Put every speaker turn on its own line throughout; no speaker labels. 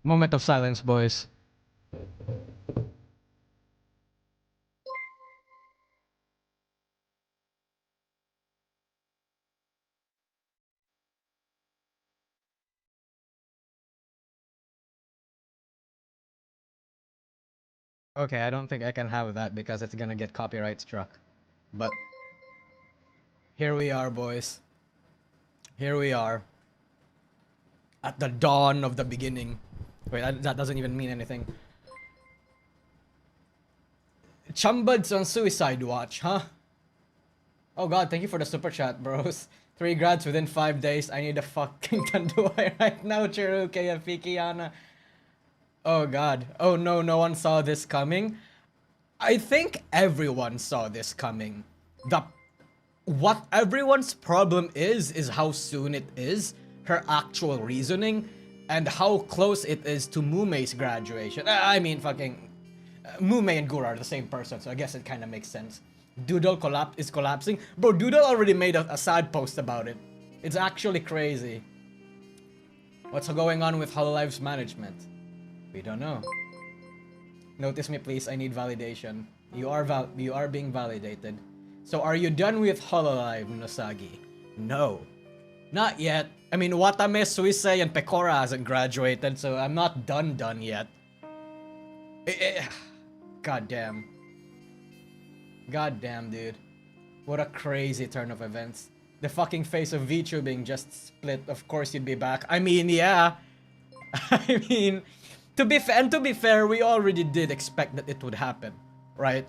Moment of silence, boys. Okay, I don't think I can have that because it's gonna get copyright struck. But here we are, boys. Here we are. At the dawn of the beginning. Wait, that doesn't even mean anything. Chumbuds on suicide watch, huh? Oh god, thank you for the super chat, bros. 3 grads within 5 days. I need a fucking tanduay right now, Chiruke and Fikiana. Oh god. Oh no, no one saw this coming. I think everyone saw this coming. What everyone's problem is how soon it is, her actual reasoning, and how close it is to Mumei's graduation. I mean, fucking Mumei and Gura are the same person, so I guess it kind of makes sense. Doodle is collapsing. Bro, Doodle already made a sad post about it. It's actually crazy. What's going on with Hololive's management? We don't know. Notice me, please. I need validation. You are being validated. So are you done with Hololive, Nosagi? No. Not yet. I mean, Watame, Suisei, and Pecora hasn't graduated, so I'm not done yet. God damn. God damn, dude. What a crazy turn of events. The fucking face of VTubing just split. Of course you'd be back. I mean, yeah. I mean, to be fair, we already did expect that it would happen, right?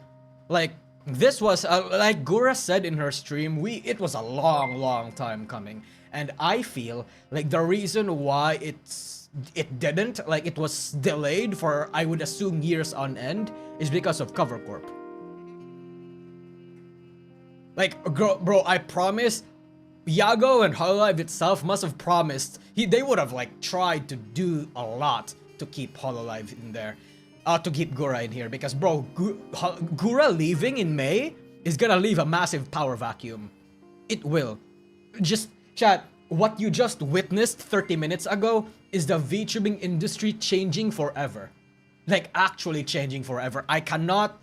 Like, this was, like Gura said in her stream, it was a long time coming. And I feel like the reason why it didn't, like it was delayed for, I would assume, years on end, is because of Cover Corp. Like, bro, I promise, Yago and Hololive itself must have promised, they would have like tried to do a lot to keep Hololive in there. To keep Gura in here, because bro, Gura leaving in May is gonna leave a massive power vacuum. It will. Just, chat, what you just witnessed 30 minutes ago is the VTubing industry changing forever. Like, actually changing forever. I cannot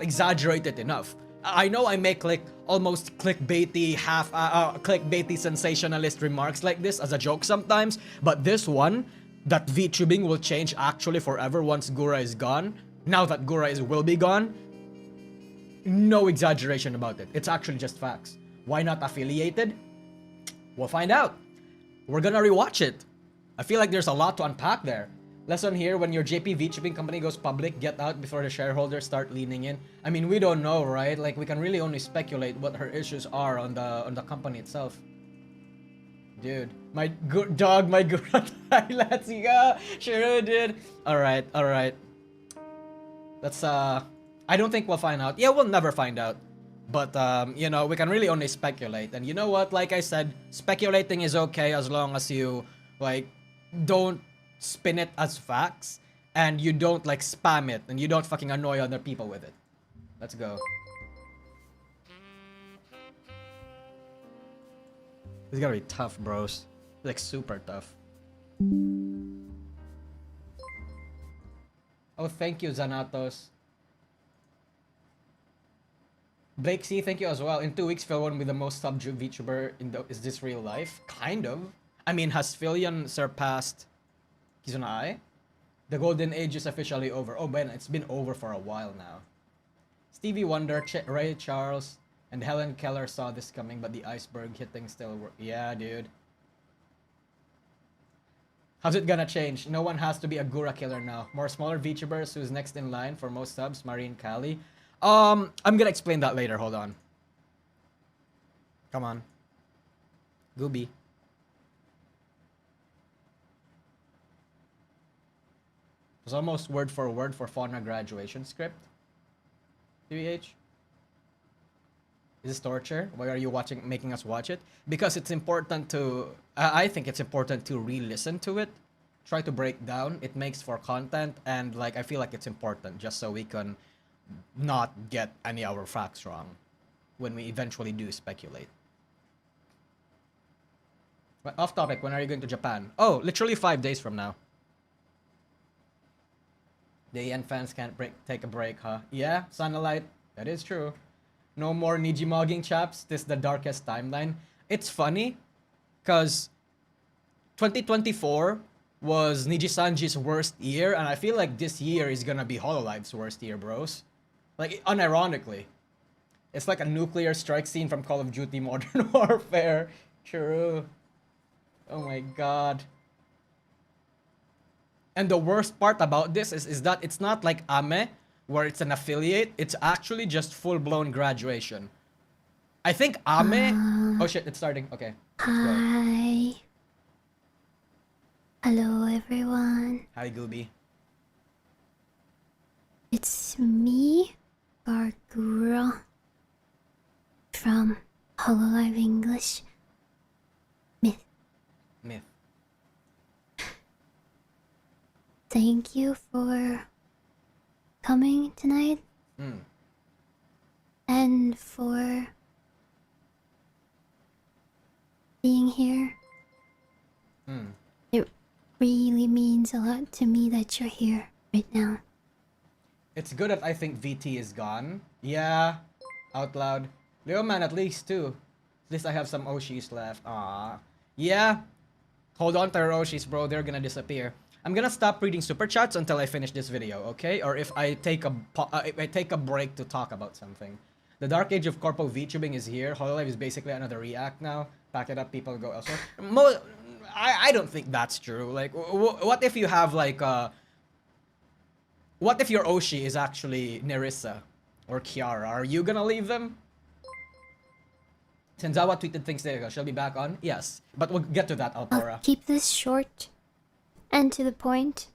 exaggerate it enough. I know I make like almost clickbaity, clickbaity sensationalist remarks like this as a joke sometimes, but this one, that VTubing will change actually forever once Gura is gone. Now that Gura will be gone, no exaggeration about it. It's actually just facts. Why not affiliated? We'll find out. We're gonna rewatch it. I feel like there's a lot to unpack there. Lesson here, when your JP VTubing company goes public, get out before the shareholders start leaning in. I mean, we don't know, right? Like, we can really only speculate what her issues are on the company itself. Dude, my dog, my Gura let's go. Sure, dude. Alright. That's, I don't think we'll find out. Yeah, we'll never find out. But, you know, we can really only speculate. And you know what? Like I said, speculating is okay as long as you, like, don't spin it as facts. And you don't, like, spam it. And you don't fucking annoy other people with it. Let's go. This is gonna be tough, bros. Like, super tough. Oh, thank you, Zanatos. Blake C, thank you as well. In 2 weeks, Phil won't be the most subbed VTuber in the... Is this real life? Kind of. I mean, has Philion surpassed Kizuna Ai? The golden age is officially over. Oh, Ben, it's been over for a while now. Stevie Wonder, Ray Charles, and Helen Keller saw this coming, but the iceberg hitting still work. Yeah, dude. How's it gonna change? No one has to be a Gura killer now. More smaller VTubers who's next in line for most subs, Marine Kali. I'm gonna explain that later, hold on. Come on. Gooby. It was almost word for word for Fauna graduation script. TBH? Is this torture? Why are you making us watch it? Because it's important to... I think it's important to re-listen to it. Try to break down. It makes for content. And like, I feel like it's important just so we can not get any of our facts wrong when we eventually do speculate. But off topic, when are you going to Japan? Oh, literally 5 days from now. The EN fans can't take a break, huh? Yeah, Sunlight. That is true. No more Nijimogging, chaps. This is the darkest timeline. It's funny, because 2024 was Nijisanji's worst year, and I feel like this year is gonna be Hololive's worst year, bros. Like, unironically. It's like a nuclear strike scene from Call of Duty Modern Warfare. True. Oh my god. And the worst part about this is that it's not like Ame, where it's an affiliate. It's actually just full-blown graduation. I think Ame... Oh shit, it's starting. Okay, let's go.
Hi. Hello, everyone.
Hi, Gooby.
It's me, Gura, from Hololive English. Myth. Thank you for coming tonight. And for being here. It really means a lot to me that you're here right now.
It's good that I think VT is gone. Yeah, out loud. Leo Man, at least too. At least I have some Oshis left. Ah, yeah. Hold on to your Oshis, bro. They're gonna disappear. I'm gonna stop reading super chats until I finish this video, okay? Or if I take a break to talk about something. The dark age of corpo VTubing is here. Hololive is basically another react now. Pack it up, people go elsewhere. I don't think that's true. Like, what if you have like what if your Oshi is actually Nerissa or Kiara? Are you gonna leave them? Senzawa tweeted things there. She'll be back on? Yes. But we'll get to that, Alpora.
I'll keep this short and to the point.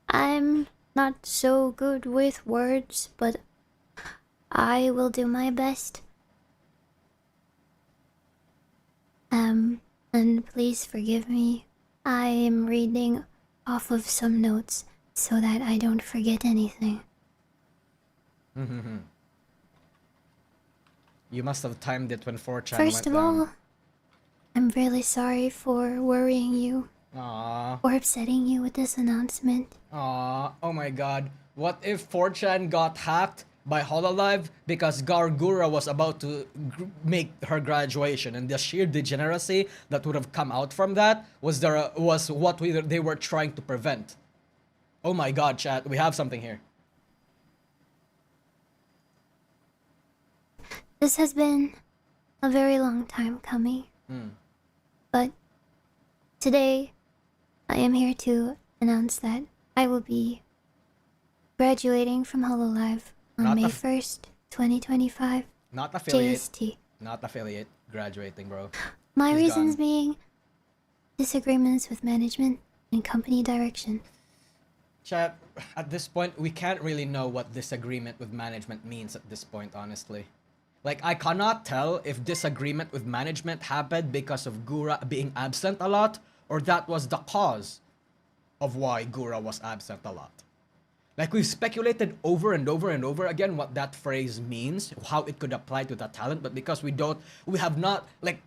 I'm not so good with words, but I will do my best. And please forgive me. I am reading off of some notes so that I don't forget anything.
You must have timed it when 4chan
First
went
of
down.
all, I'm really sorry for worrying you.
Aww.
Or upsetting you with this announcement.
Aww. Oh my god. What if 4chan got hacked by Hololive because Gura was about to make her graduation, and the sheer degeneracy that would have come out from that was what they were trying to prevent. Oh my god, chat. We have something here.
This has been a very long time coming. But today, I am here to announce that I will be graduating from Hololive on May 1st, 2025.
Not affiliate.
JST.
Not affiliate. Graduating, bro.
My
She's
reasons
gone.
being disagreements with management and company direction.
Chat, at this point, we can't really know what disagreement with management means at this point, honestly. Like, I cannot tell if disagreement with management happened because of Gura being absent a lot, or that was the cause of why Gura was absent a lot. Like, we've speculated over and over and over again what that phrase means, how it could apply to that talent, but because we have not, like,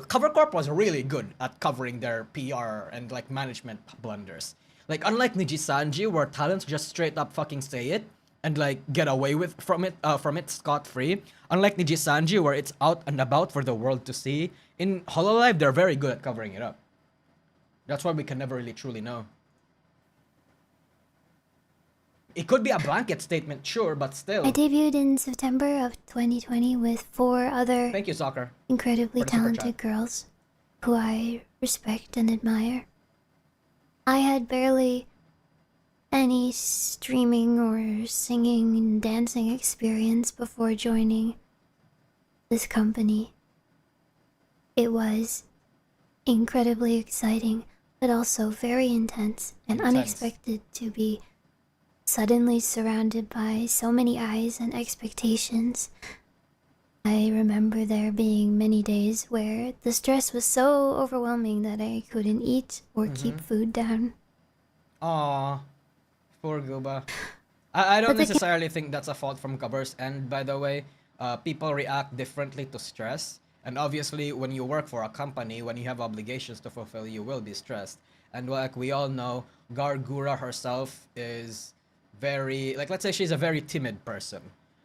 Cover Corp was really good at covering their PR and, like, management blunders. Like, unlike Nijisanji, where talents just straight up fucking say it, and, like, get away from it scot-free. Unlike Nijisanji, where it's out and about for the world to see, in Hololive, they're very good at covering it up. That's why we can never really truly know. It could be a blanket statement, sure, but still.
I debuted in September of 2020 with 4 other
Thank you, Soccer.
incredibly
For the super
talented
chat.
girls who I respect and admire. I had barely any streaming or singing and dancing experience before joining this company. It was incredibly exciting, but also very intense and unexpected to be suddenly surrounded by so many eyes and expectations. I remember there being many days where the stress was so overwhelming that I couldn't eat or keep food down.
Aww. Poor Guba. I don't
But the
necessarily think that's a fault from Cover's end, by the way. People react differently to stress. And obviously, when you work for a company, when you have obligations to fulfill, you will be stressed. And like we all know, Gargura herself is very, like, let's say she's a very timid person.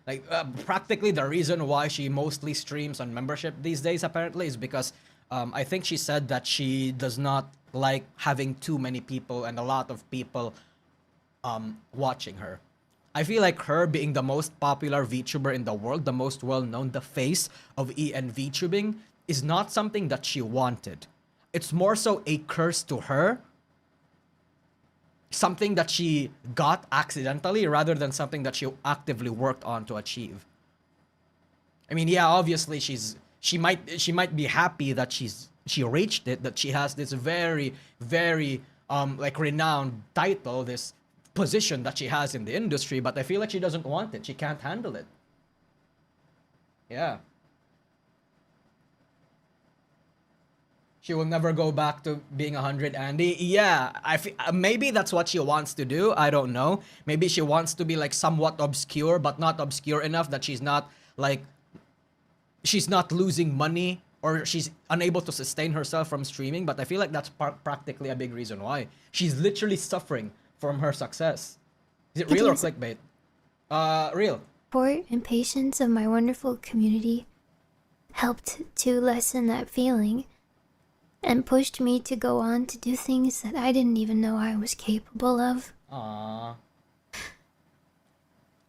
Like, practically the reason why she mostly streams on membership these days, apparently, is because I think she said that she does not like having too many people and a lot of people watching her. I feel like her being the most popular VTuber in the world, the most well-known, the face of EN VTubing, is not something that she wanted. It's more so a curse to her, something that she got accidentally rather than something that she actively worked on to achieve. I mean, yeah, obviously she might be happy that she reached it, that she has this very, very like renowned title, this position that she has in the industry, but I feel like she doesn't want it. She can't handle it. Yeah. She will never go back to being 100 Andy. Yeah, maybe that's what she wants to do. I don't know. Maybe she wants to be like somewhat obscure, but not obscure enough that she's not like she's not losing money or she's unable to sustain herself from streaming. But I feel like that's practically a big reason why she's literally suffering from her success. Is it real or clickbait? Real.
Support and patience of my wonderful community helped to lessen that feeling and pushed me to go on to do things that I didn't even know I was capable of.
Aww.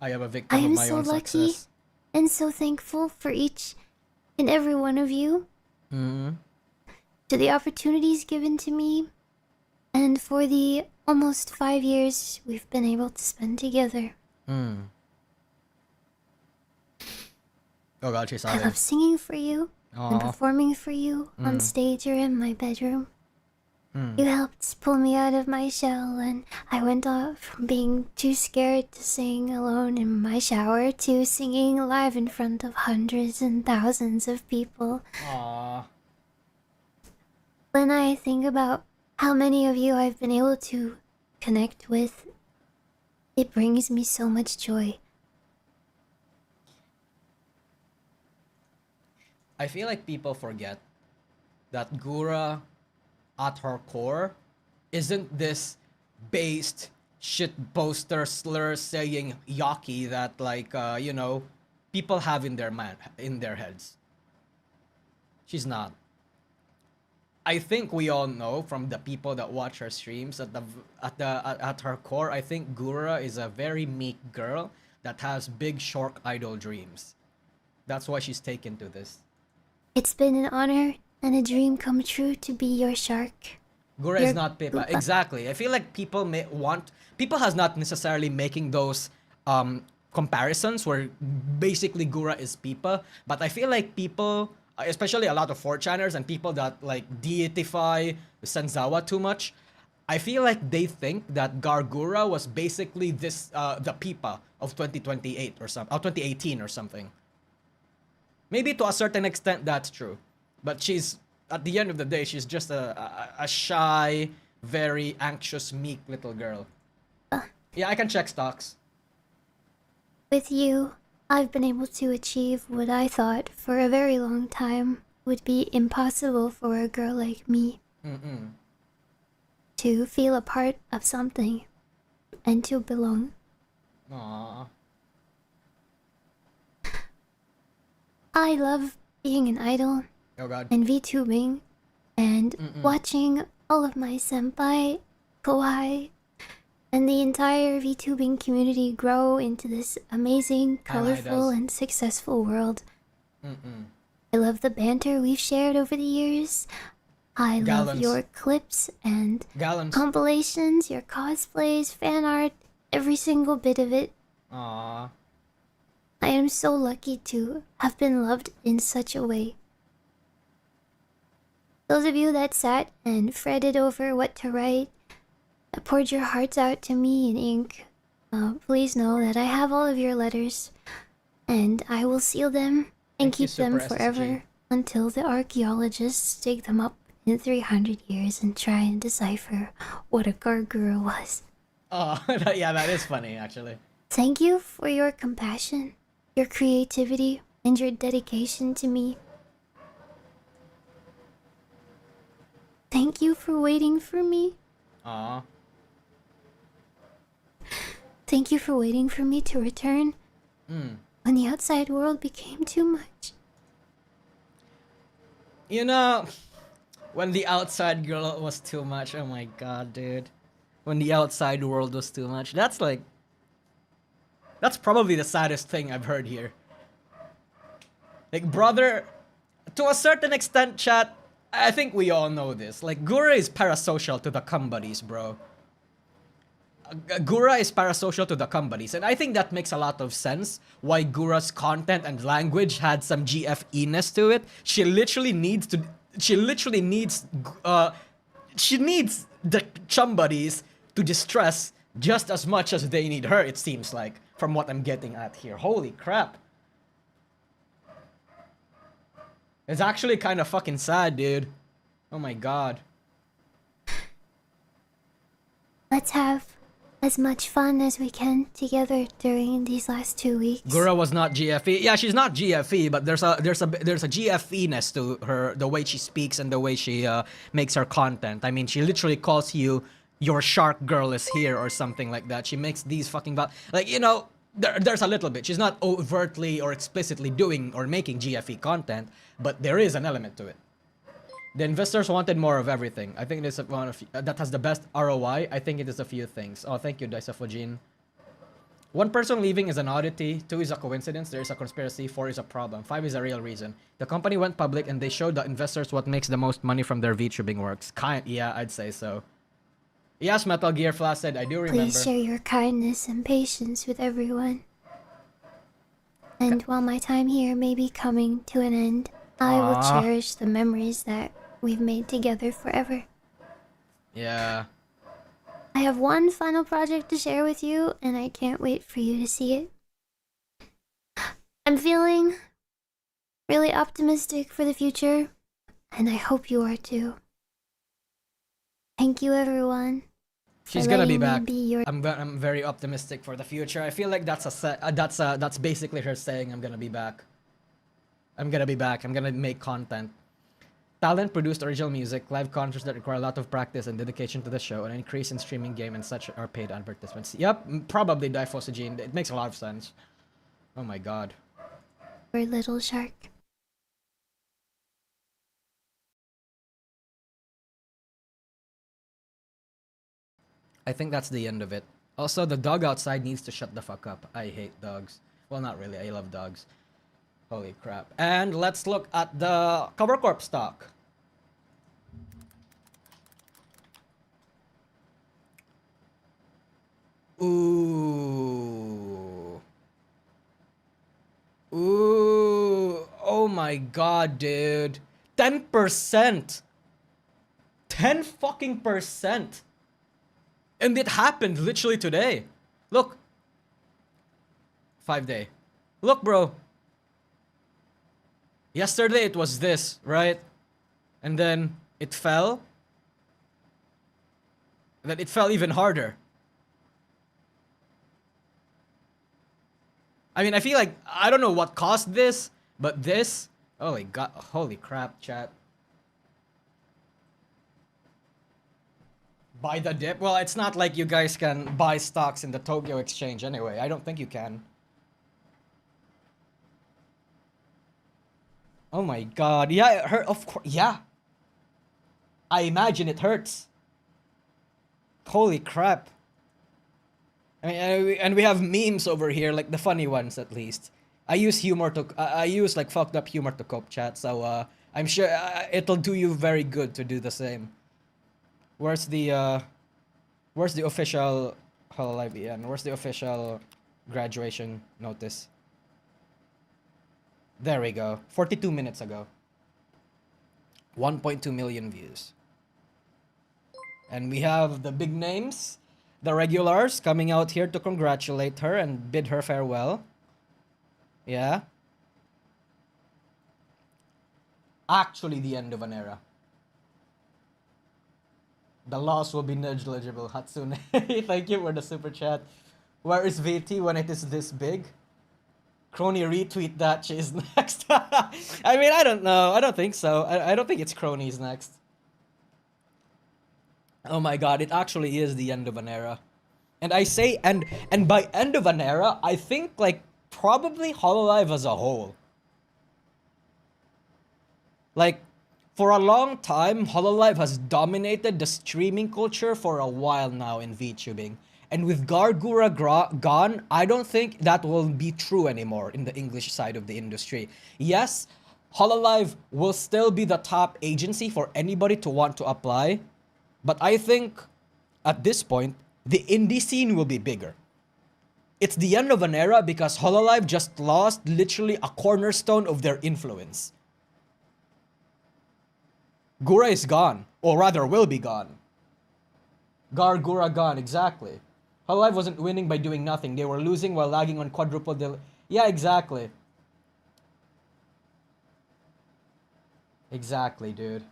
I am a victim
I
of
am
my
so
own
lucky
success.
and so thankful for each and every one of you, to the opportunities given to me, and for the almost 5 years we've been able to spend together.
Oh god, she's
I
sobbing.
love singing for you and
Aw.
performing for you on stage or in my bedroom. You helped pull me out of my shell, and I went off from being too scared to sing alone in my shower to singing live in front of hundreds and thousands of people.
Aww.
When I think about how many of you I've been able to connect with, it brings me so much joy.
I feel like people forget that Gura, at her core, isn't this based shit poster slur saying yaki that like you know people have in their heads. She's not. I think we all know from the people that watch her streams at her core, I think Gura is a very meek girl that has big shark idol dreams. That's why she's taken to this.
It's been an honor and a dream come true to be your shark.
Gura is not Pippa. Exactly. I feel like people has not necessarily making those comparisons where basically Gura is Pippa, but I feel like people, especially a lot of 4chaners and people that like deify Senzawa too much, I feel like they think that Gargura was basically this the Pippa of 2028 or something, 2018 or something. Maybe to a certain extent that's true, but she's at the end of the day she's just a shy, very anxious, meek little girl. Yeah, I can check stocks.
With you, I've been able to achieve what I thought for a very long time would be impossible for a girl like me. To feel a part of something and to belong.
Aww.
I love being an idol
Oh god.
and VTubing and watching all of my senpai, kohai, and the entire VTubing community grow into this amazing, colorful, and successful world. I love the banter we've shared over the years. I love your clips and compilations, your cosplays, fan art, every single bit of it.
Aww.
I am so lucky to have been loved in such a way. Those of you that sat and fretted over what to write, poured your hearts out to me in ink, please know that I have all of your letters, and I will seal them and keep them forever until the archaeologists dig them up in 300 years and try and decipher what a gargoyle was.
Oh, yeah, that is funny, actually.
Thank you for your compassion, your creativity, and your dedication to me. Thank you for waiting for me.
Aw.
Thank you for waiting for me to return
Hmm.
when the outside world became too much.
You know, when the outside girl was too much, oh my god, dude. When the outside world was too much. That's probably the saddest thing I've heard here. Like, brother, to a certain extent, chat, I think we all know this. Like, Gura is parasocial to the cum buddies, bro. Gura is parasocial to the cum buddies, and I think that makes a lot of sense why Gura's content and language had some GFE-ness to it. She literally needs the chum buddies to distress just as much as they need her, it seems like, from what I'm getting at here. Holy crap. It's actually kind of fucking sad, dude. Oh my god.
Let's have as much fun as we can together during these last 2 weeks.
Gura was not GFE. Yeah, she's not GFE, but there's a GFE-ness to her, the way she speaks and the way she makes her content. I mean, she literally calls you your shark girl is here or something like that. She makes these fucking like, you know, there's a little bit. She's not overtly or explicitly doing or making GFE content, but there is an element to it. The investors wanted more of everything. I think it is one of that has the best ROI. I think it is a few things. Oh, thank you, Daisafojin. One person leaving is an oddity. 2 is a coincidence. There is a conspiracy. 4 is a problem. 5 is a real reason. The company went public and they showed the investors what makes the most money from their VTubing works. Yeah, I'd say so. Yes, Metal Gear Flaccid, I do remember.
Please share your kindness and patience with everyone. And while my time here may be coming to an end, I will cherish the memories that we've made together forever.
Yeah.
I have one final project to share with you, and I can't wait for you to see it. I'm feeling really optimistic for the future, and I hope you are too. Thank you, everyone.
She's gonna be back. I'm very optimistic for the future. I feel like that's basically her saying I'm gonna be back. I'm gonna be back. I'm gonna make content. Talent produced original music, live concerts that require a lot of practice and dedication to the show, an increase in streaming game and such are paid advertisements. Yep, probably Difosagene. It makes a lot of sense. Oh my god.
Poor little shark.
I think that's the end of it. Also, the dog outside needs to shut the fuck up. I hate dogs. Well, not really. I love dogs. Holy crap. And let's look at the Cover Corp stock. Ooh. Ooh. Oh my god, dude. 10%. 10 fucking percent. And it happened literally today. Look. 5-day. Look, bro. Yesterday it was this, right? And then it fell. And then it fell even harder. I mean, I feel like, I don't know what caused this, but this, holy god, holy crap, chat. Buy the dip? Well, it's not like you guys can buy stocks in the Tokyo Exchange anyway. I don't think you can. Oh my god. Yeah, it hurt. Of course. Yeah. I imagine it hurts. Holy crap. I mean, and we have memes over here, like the funny ones at least. I use humor to, I use like fucked up humor to cope, chat. So I'm sure it'll do you very good to do the same. Where's the official Hololive EN? Where's the official graduation notice? There we go. 42 minutes ago. 1.2 million views. And we have the big names, the regulars, coming out here to congratulate her and bid her farewell. Yeah. Actually, the end of an era. The loss will be negligible, Hatsune. Thank you for the super chat. Where is VT when it is this big? Crony retweet that, she is next. I mean, I don't know. I don't think so. I don't think it's Crony's next. Oh my god, it actually is the end of an era. And I say and by end of an era, I think like probably Hololive as a whole. Like for a long time, Hololive has dominated the streaming culture for a while now in VTubing. And with gone, I don't think that will be true anymore in the English side of the industry. Yes, Hololive will still be the top agency for anybody to want to apply. But I think at this point, the indie scene will be bigger. It's the end of an era because Hololive just lost literally a cornerstone of their influence. Gura is gone, or rather will be gone. Gura gone, exactly. Hololive wasn't winning by doing nothing. They were losing while lagging on quadruple yeah, exactly. Exactly, dude.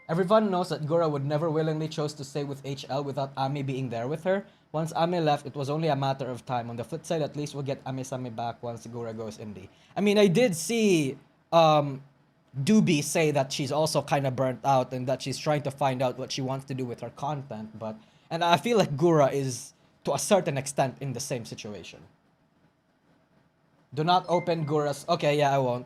Everyone knows that Gura would never willingly chose to stay with HL without Ami being there with her. Once Ami left, it was only a matter of time. On the flip side, at least we'll get Ami-Sami back once Gura goes indie. I mean, I did see Doobie say that she's also kind of burnt out and that she's trying to find out what she wants to do with her content. And I feel like Gura is, to a certain extent, in the same situation. Do not open Gura's... Okay, yeah, I won't.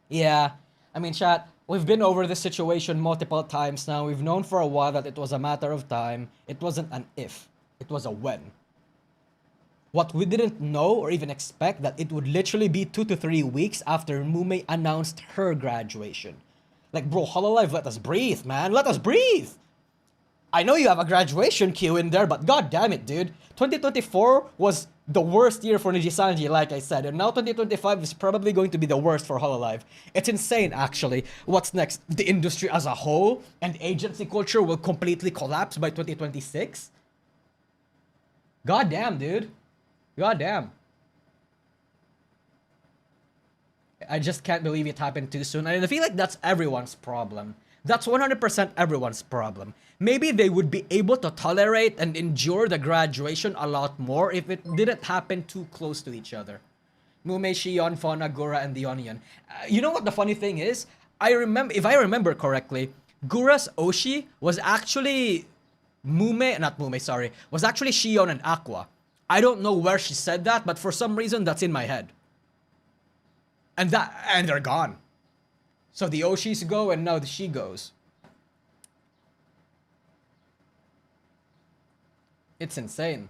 Yeah. I mean, chat, we've been over this situation multiple times now. We've known for a while that it was a matter of time. It wasn't an if. It was a when. What we didn't know or even expect that it would literally be 2 to 3 weeks after Mume announced her graduation. Like, bro, Hololive, let us breathe, man. Let us breathe. I know you have a graduation queue in there, but god damn it, dude. 2024 was the worst year for Nijisanji, like I said, and now 2025 is probably going to be the worst for Hololive. It's insane, actually. What's next? The industry as a whole and agency culture will completely collapse by 2026? God damn, dude. God damn. I just can't believe it happened too soon. And I feel like that's everyone's problem. That's 100% everyone's problem. Maybe they would be able to tolerate and endure the graduation a lot more if it didn't happen too close to each other. Mume, Shion, Fauna, Gura, and the Onion. You know what the funny thing is? If I remember correctly, Gura's Oshi was actually was actually Shion and Aqua. I don't know where she said that, but for some reason that's in my head. And they're gone. So the Oshis go and now the she goes. It's insane.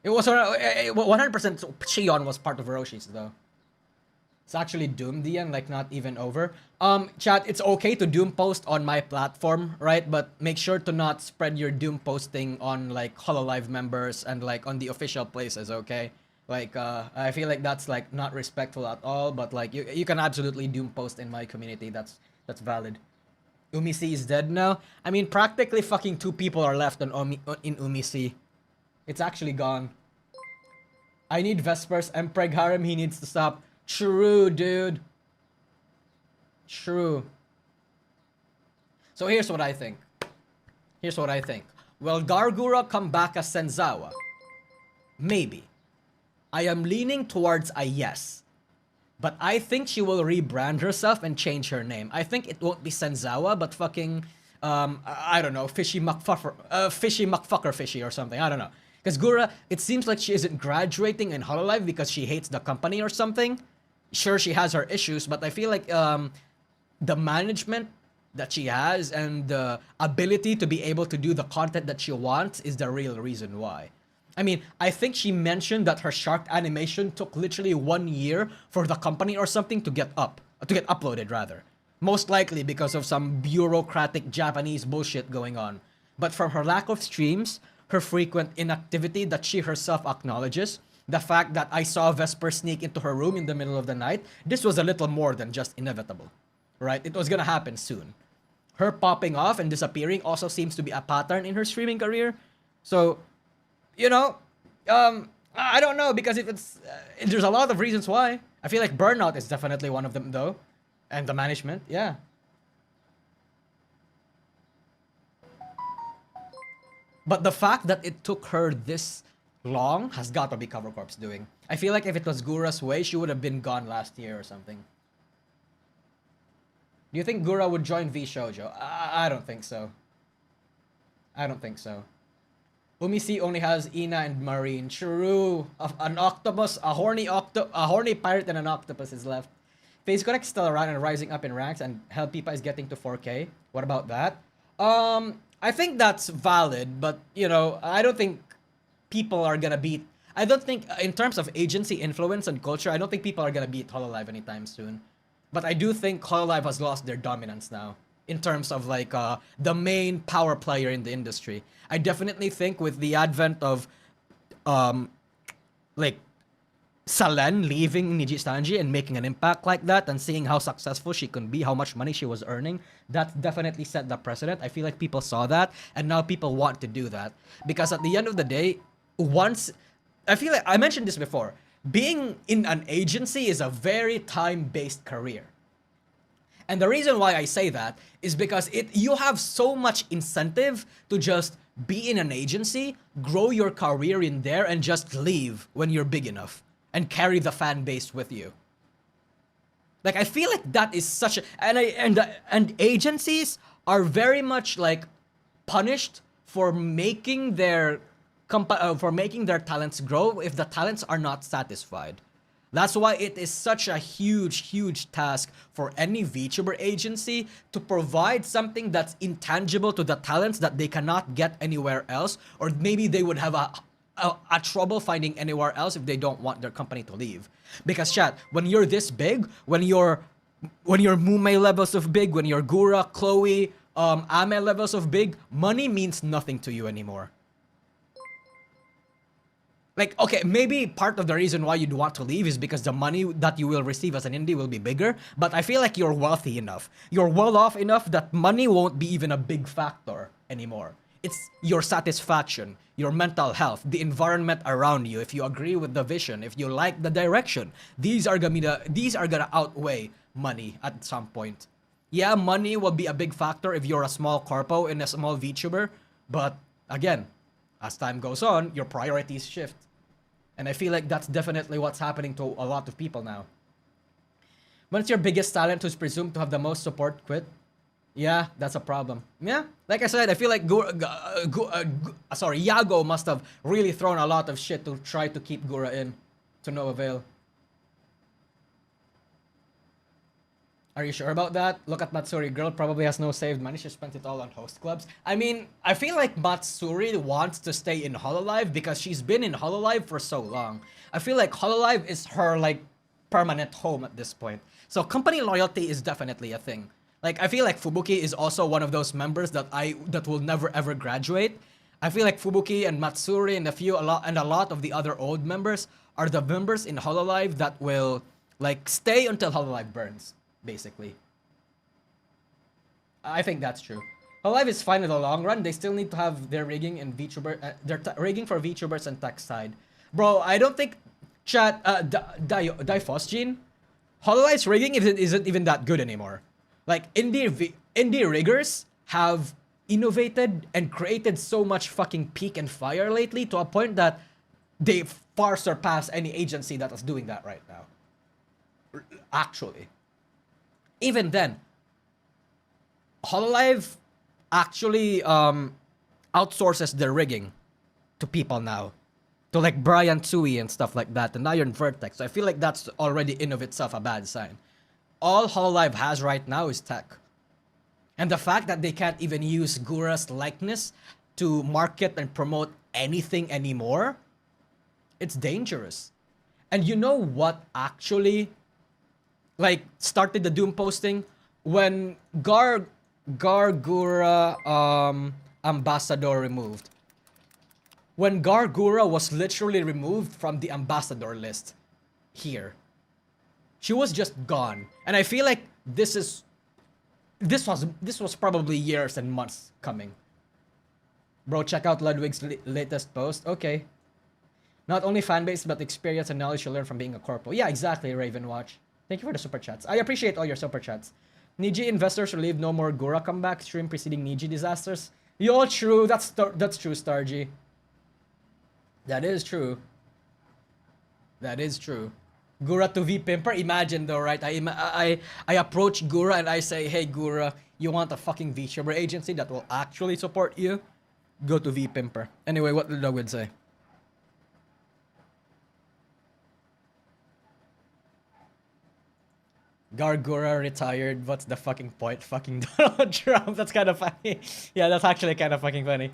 It was 100% Shion was part of Roshi's though. It's actually Doom the end, like not even over. Chat, it's okay to Doom post on my platform, right? But make sure to not spread your Doom posting on like Hololive members and like on the official places, okay? Like, I feel like that's like not respectful at all, but like you can absolutely Doom post in my community. That's valid. Umisi is dead now. I mean, practically fucking 2 people are left in Umisi. It's actually gone. I need Vespers. Empreg Harem, he needs to stop. True, dude. True. So here's what I think. Will Gargura come back as Senzawa? Maybe. I am leaning towards a yes. But I think she will rebrand herself and change her name. I think it won't be Senzawa, but fucking, I don't know, Fishy McFucker Fishy or something. I don't know. Because Gura, it seems like she isn't graduating in Hololive because she hates the company or something. Sure, she has her issues, but I feel like the management that she has and the ability to be able to do the content that she wants is the real reason why. I mean, I think she mentioned that her shark animation took literally 1 year for the company or something to get uploaded rather. Most likely because of some bureaucratic Japanese bullshit going on. But from her lack of streams, her frequent inactivity that she herself acknowledges, the fact that I saw Vesper sneak into her room in the middle of the night, this was a little more than just inevitable, right? It was gonna happen soon. Her popping off and disappearing also seems to be a pattern in her streaming career. So, you know, I don't know, because if it's, there's a lot of reasons why. I feel like burnout is definitely one of them though. And the management, yeah. But the fact that it took her this long has got to be Cover Corp's doing. I feel like if it was Gura's way, she would have been gone last year or something. Do you think Gura would join V Shoujo? I don't think so. I don't think so. Umisi only has Ina and Marine. True. An octopus, a horny pirate and an octopus is left. Phase Correct still around and rising up in ranks, and Hell Pipa is getting to 4K. What about that? I think that's valid, but you know, I don't think people are gonna beat. I don't think, in terms of agency, influence, and culture, I don't think people are gonna beat Hololive anytime soon. But I do think Hololive has lost their dominance now in terms of like the main power player in the industry. I definitely think with the advent of like Salen leaving Niji Stanji and making an impact like that and seeing how successful she can be, how much money she was earning, that definitely set the precedent. I feel like people saw that and now people want to do that. Because at the end of the day, once, I feel like I mentioned this before, being in an agency is a very time-based career. And the reason why I say that is because you have so much incentive to just be in an agency, grow your career in there, and just leave when you're big enough and carry the fan base with you. Like, I feel like that is such a, and agencies are very much like punished for making their talents grow if the talents are not satisfied. That's why it is such a huge task for any VTuber agency to provide something that's intangible to the talents that they cannot get anywhere else, or maybe they would have a trouble finding anywhere else if they don't want their company to leave. Because chat, when you're this big, when your Mume levels of big, when your Gura, Chloe, Ame levels of big, money means nothing to you anymore. Like, okay, maybe part of the reason why you'd want to leave is because the money that you will receive as an indie will be bigger, but I feel like you're wealthy enough. You're well off enough that money won't be even a big factor anymore. It's your satisfaction, your mental health, the environment around you, if you agree with the vision, if you like the direction. These are gonna outweigh money at some point. Yeah, money will be a big factor if you're a small corpo and a small VTuber, but again, as time goes on, your priorities shift. And I feel like that's definitely what's happening to a lot of people now. Once your biggest talent who's presumed to have the most support quit, yeah, that's a problem. Yeah, like I said, I feel like Yago must have really thrown a lot of shit to try to keep Gura in, to no avail. Are you sure about that? Look at Matsuri. Girl probably has no saved money. She spent it all on host clubs. I mean, I feel like Matsuri wants to stay in Hololive because she's been in Hololive for so long. I feel like Hololive is her, like, permanent home at this point. So company loyalty is definitely a thing. Like, I feel like Fubuki is also one of those members that will never ever graduate. I feel like Fubuki and Matsuri and a lot of the other old members are the members in Hololive that will, like, stay until Hololive burns. Basically, I think that's true. Hololive is fine in the long run. They still need to have their rigging and VTuber, rigging for VTubers and tech side. Bro, I don't think chat Difosgene, Hololive's rigging isn't even that good anymore. Like indie riggers have innovated and created so much fucking peak and fire lately to a point that they far surpass any agency that is doing that right now. Actually. Even then, Hololive actually outsources their rigging to people now. To like Brian Tsui and stuff like that, and Iron Vertex. So I feel like that's already in of itself a bad sign. All Hololive has right now is tech. And the fact that they can't even use Gura's likeness to market and promote anything anymore, it's dangerous. And you know what actually like started the doom posting? When Gura ambassador removed. When Gura was literally removed from the ambassador list here. She was just gone. And I feel like this was probably years and months coming. Bro, check out Ludwig's latest post. Okay. Not only fanbase, but experience and knowledge you learn from being a corpo. Yeah, exactly, Ravenwatch. Thank you for the super chats. I appreciate all your super chats. Niji investors relieve no more Gura comeback stream preceding Niji disasters. Yo, true. That's true, Stargy. That is true. That is true. Gura to V Pimper. Imagine though, right? I approach Gura and I say, hey Gura, you want a fucking VTuber agency that will actually support you? Go to V Pimper. Anyway, what did Dogwood say? Gargura retired. What's the fucking point? Fucking Donald Trump. That's kind of funny. Yeah, that's actually kind of fucking funny.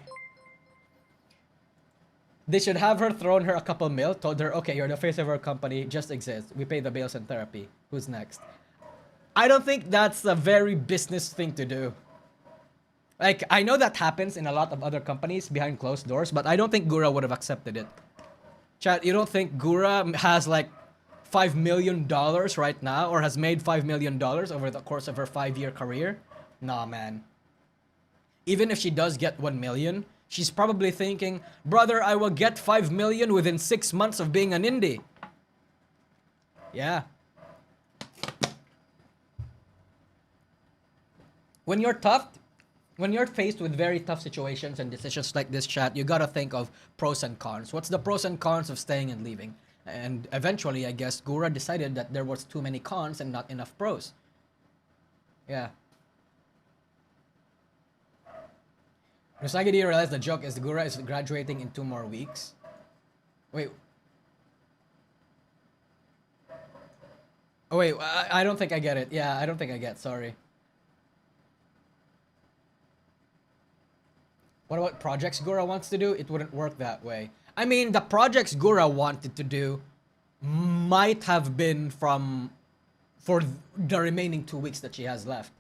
They should have her thrown her a couple mil, told her, okay, you're the face of our company, just exist. We pay the bills and therapy. Who's next? I don't think that's a very business thing to do. Like, I know that happens in a lot of other companies behind closed doors, but I don't think Gura would have accepted it. Chat, you don't think Gura has like $5 million right now, or has made $5 million over the course of her 5-year career? Nah, man. Even if she does get 1 million, she's probably thinking, brother, I will get 5 million within 6 months of being an indie. Yeah. When you're tough, when you're faced with very tough situations and decisions like this, chat, you gotta think of pros and cons. What's the pros and cons of staying and leaving? And eventually, I guess, Gura decided that there was too many cons and not enough pros. Yeah. Usagi didn't realize the joke is Gura is graduating in 2 more weeks. Wait. Oh wait, I don't think I get it. Yeah, I don't think I get, sorry. What about projects Gura wants to do? It wouldn't work that way. I mean, the projects Gura wanted to do might have been for the remaining 2 weeks that she has left.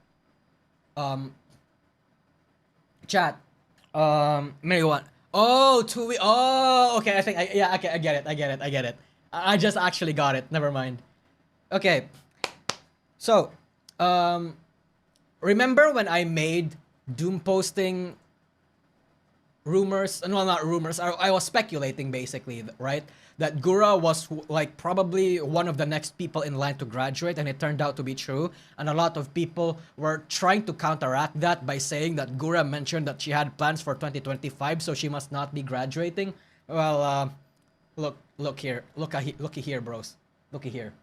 Chat. Maybe one. Oh, 2 weeks. Oh, okay. I think okay, I get it. I just actually got it. Never mind. Okay. So, remember when I made Doom posting rumors? No, not rumors. I was speculating basically, right? That Gura was like probably one of the next people in line to graduate, and it turned out to be true. And a lot of people were trying to counteract that by saying that Gura mentioned that she had plans for 2025, so she must not be graduating. Well, look here, looky here, bros. Looky here.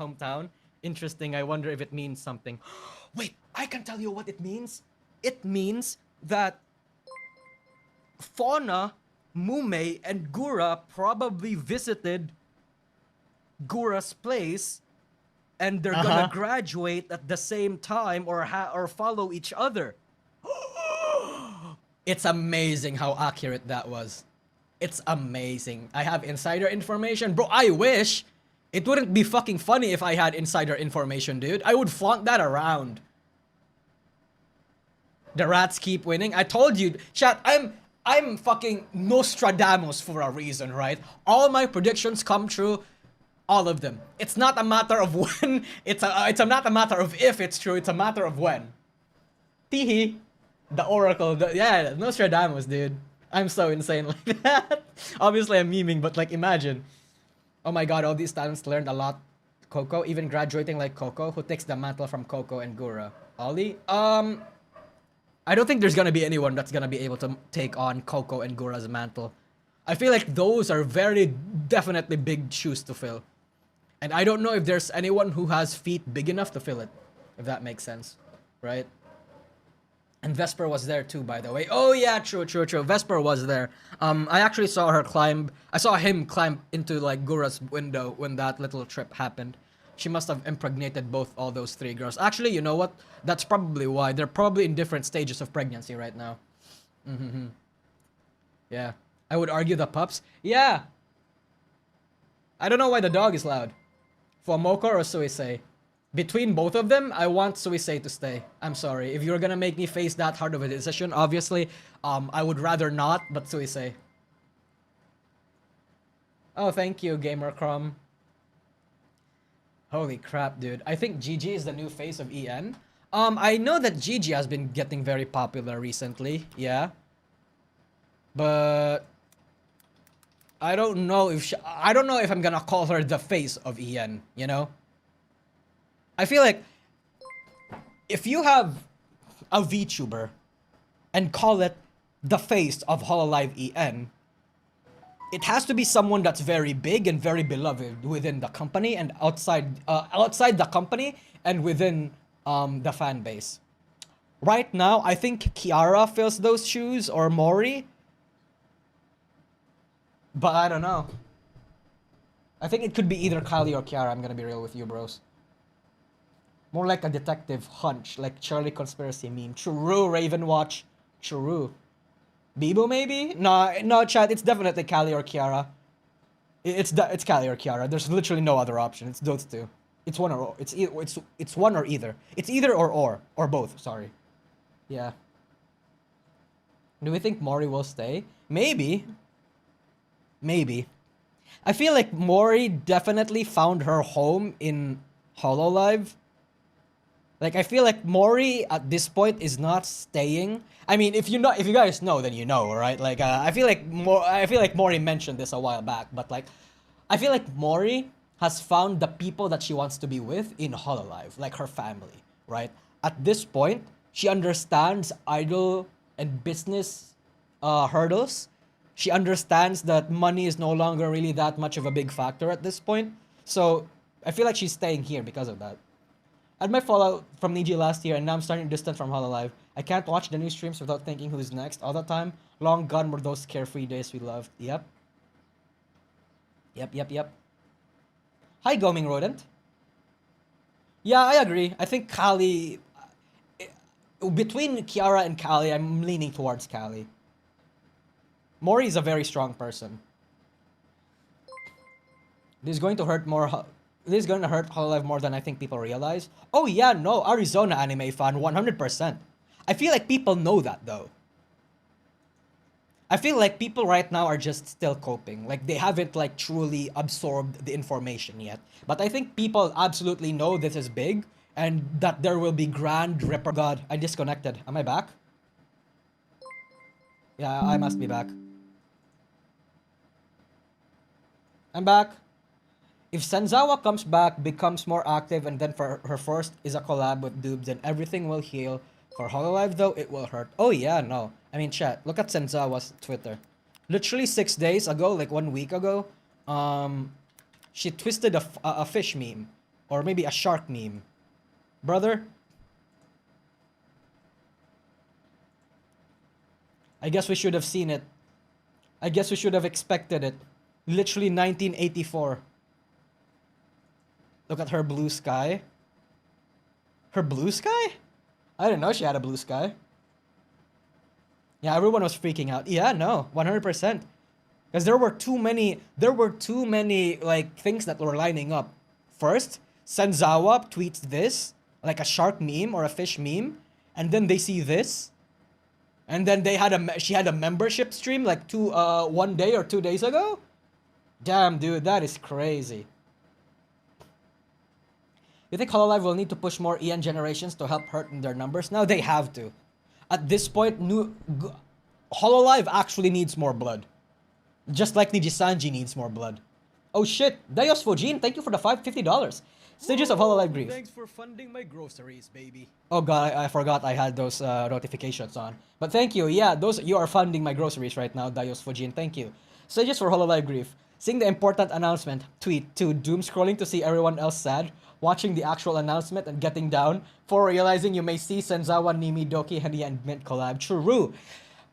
Hometown. Interesting. I wonder if it means something. Wait, I can tell you what it means. It means that Fauna, Mume, and Gura probably visited Gura's place, and they're gonna graduate at the same time or follow each other. It's amazing how accurate that was. It's amazing. I have insider information. Bro, I wish. It wouldn't be fucking funny if I had insider information, dude. I would flaunt that around. The rats keep winning. I told you, chat, I'm fucking Nostradamus for a reason, right? All my predictions come true, all of them. It's not a matter of when, it's not a matter of if it's true, it's a matter of when. Teehee. The oracle, yeah, Nostradamus, dude. I'm so insane like that. Obviously I'm memeing, but like imagine. Oh my god, all these talents learned a lot. Coco, even graduating like Coco, who takes the mantle from Coco and Gura. Ollie? I don't think there's gonna be anyone that's gonna be able to take on Coco and Gura's mantle. I feel like those are very definitely big shoes to fill. And I don't know if there's anyone who has feet big enough to fill it. If that makes sense. Right? And Vesper was there too, by the way. Oh yeah, true. Vesper was there. I actually saw him climb into like Gura's window when that little trip happened. She must have impregnated all those 3 girls. Actually, you know what? That's probably why. They're probably in different stages of pregnancy right now. Yeah. I would argue the pups. Yeah. I don't know why the dog is loud. Fomoko or Suisei? Between both of them, I want Suisei to stay. I'm sorry. If you're gonna make me face that hard of a decision, obviously, I would rather not, but Suisei. Oh, thank you, Gamer Crumb. Holy crap, dude. I think Gigi is the new face of EN. I know that Gigi has been getting very popular recently, yeah. But I don't know if I'm gonna call her the face of EN, you know? I feel like if you have a VTuber and call it the face of Hololive EN, it has to be someone that's very big and very beloved within the company and outside the company and within the fan base. Right now, I think Kiara fills those shoes or Mori. But I don't know. I think it could be either Kylie or Kiara, I'm gonna be real with you, bros. More like a detective hunch, like Charlie Conspiracy meme. True, Raven Watch. True. Bibo maybe? No, chat, it's definitely Kylie or Kiara. It's Kylie or Kiara. There's literally no other option. It's those two. It's one or it's one or either. It's either or both, sorry. Yeah. Do we think Mori will stay? Maybe. Maybe. I feel like Mori definitely found her home in Hololive. Like, I feel like Mori at this point is not staying. I mean, if you guys know, then you know, right? Like, I feel like Mori mentioned this a while back, but like, I feel like Mori has found the people that she wants to be with in Hololive, like her family, right? At this point, she understands idol and business hurdles. She understands that money is no longer really that much of a big factor at this point. So I feel like she's staying here because of that. I had my fallout from Niji last year, and now I'm starting to distance from Hololive. I can't watch the new streams without thinking who's next all the time. Long gone were those carefree days we loved. Yep. Yep. Hi, Goming Rodent. Yeah, I agree. I think Kali... Between Kiara and Kali, I'm leaning towards Kali. Mori is a very strong person. This is going to hurt more... This is going to hurt Hololive more than I think people realize. Oh yeah, no, Arizona anime fan, 100%. I feel like people know that though. I feel like people right now are just still coping. Like they haven't like truly absorbed the information yet. But I think people absolutely know this is big and that there will be grand God, I disconnected. Am I back? Yeah, I must be back. I'm back. If Senzawa comes back, becomes more active, and then for her first is a collab with Dubs, then everything will heal. For Hololive though, it will hurt. Oh yeah, no. I mean, chat, look at Senzawa's Twitter. Literally 6 days ago, like 1 week ago, she twisted a fish meme. Or maybe a shark meme. Brother? I guess we should have seen it. I guess we should have expected it. Literally 1984. Look at her blue sky. Her blue sky? I didn't know she had a blue sky. Yeah, everyone was freaking out. Yeah, no, 100%. Because there were too many like things that were lining up. First, Senzawa tweets this, like a shark meme or a fish meme, and then they see this. And then she had a membership stream like 1 day or 2 days ago. Damn, dude, that is crazy. You think Hololive will need to push more EN generations to help hurt in their numbers? Now they have to. At this point, Hololive actually needs more blood. Just like Nijisanji needs more blood. Oh shit, Dayos Fujin, thank you for the $50. Stages of Hololive Grief.
Thanks for funding my groceries, baby.
Oh god, I forgot I had those notifications on. But thank you, yeah, you are funding my groceries right now, Dayos Fujin, thank you. Stages for Hololive Grief. Seeing the important announcement, tweet, to doom scrolling to see everyone else sad, watching the actual announcement and getting down, for realizing you may see Senzawa, Nimi, Doki, Henia, and Mint collab. True.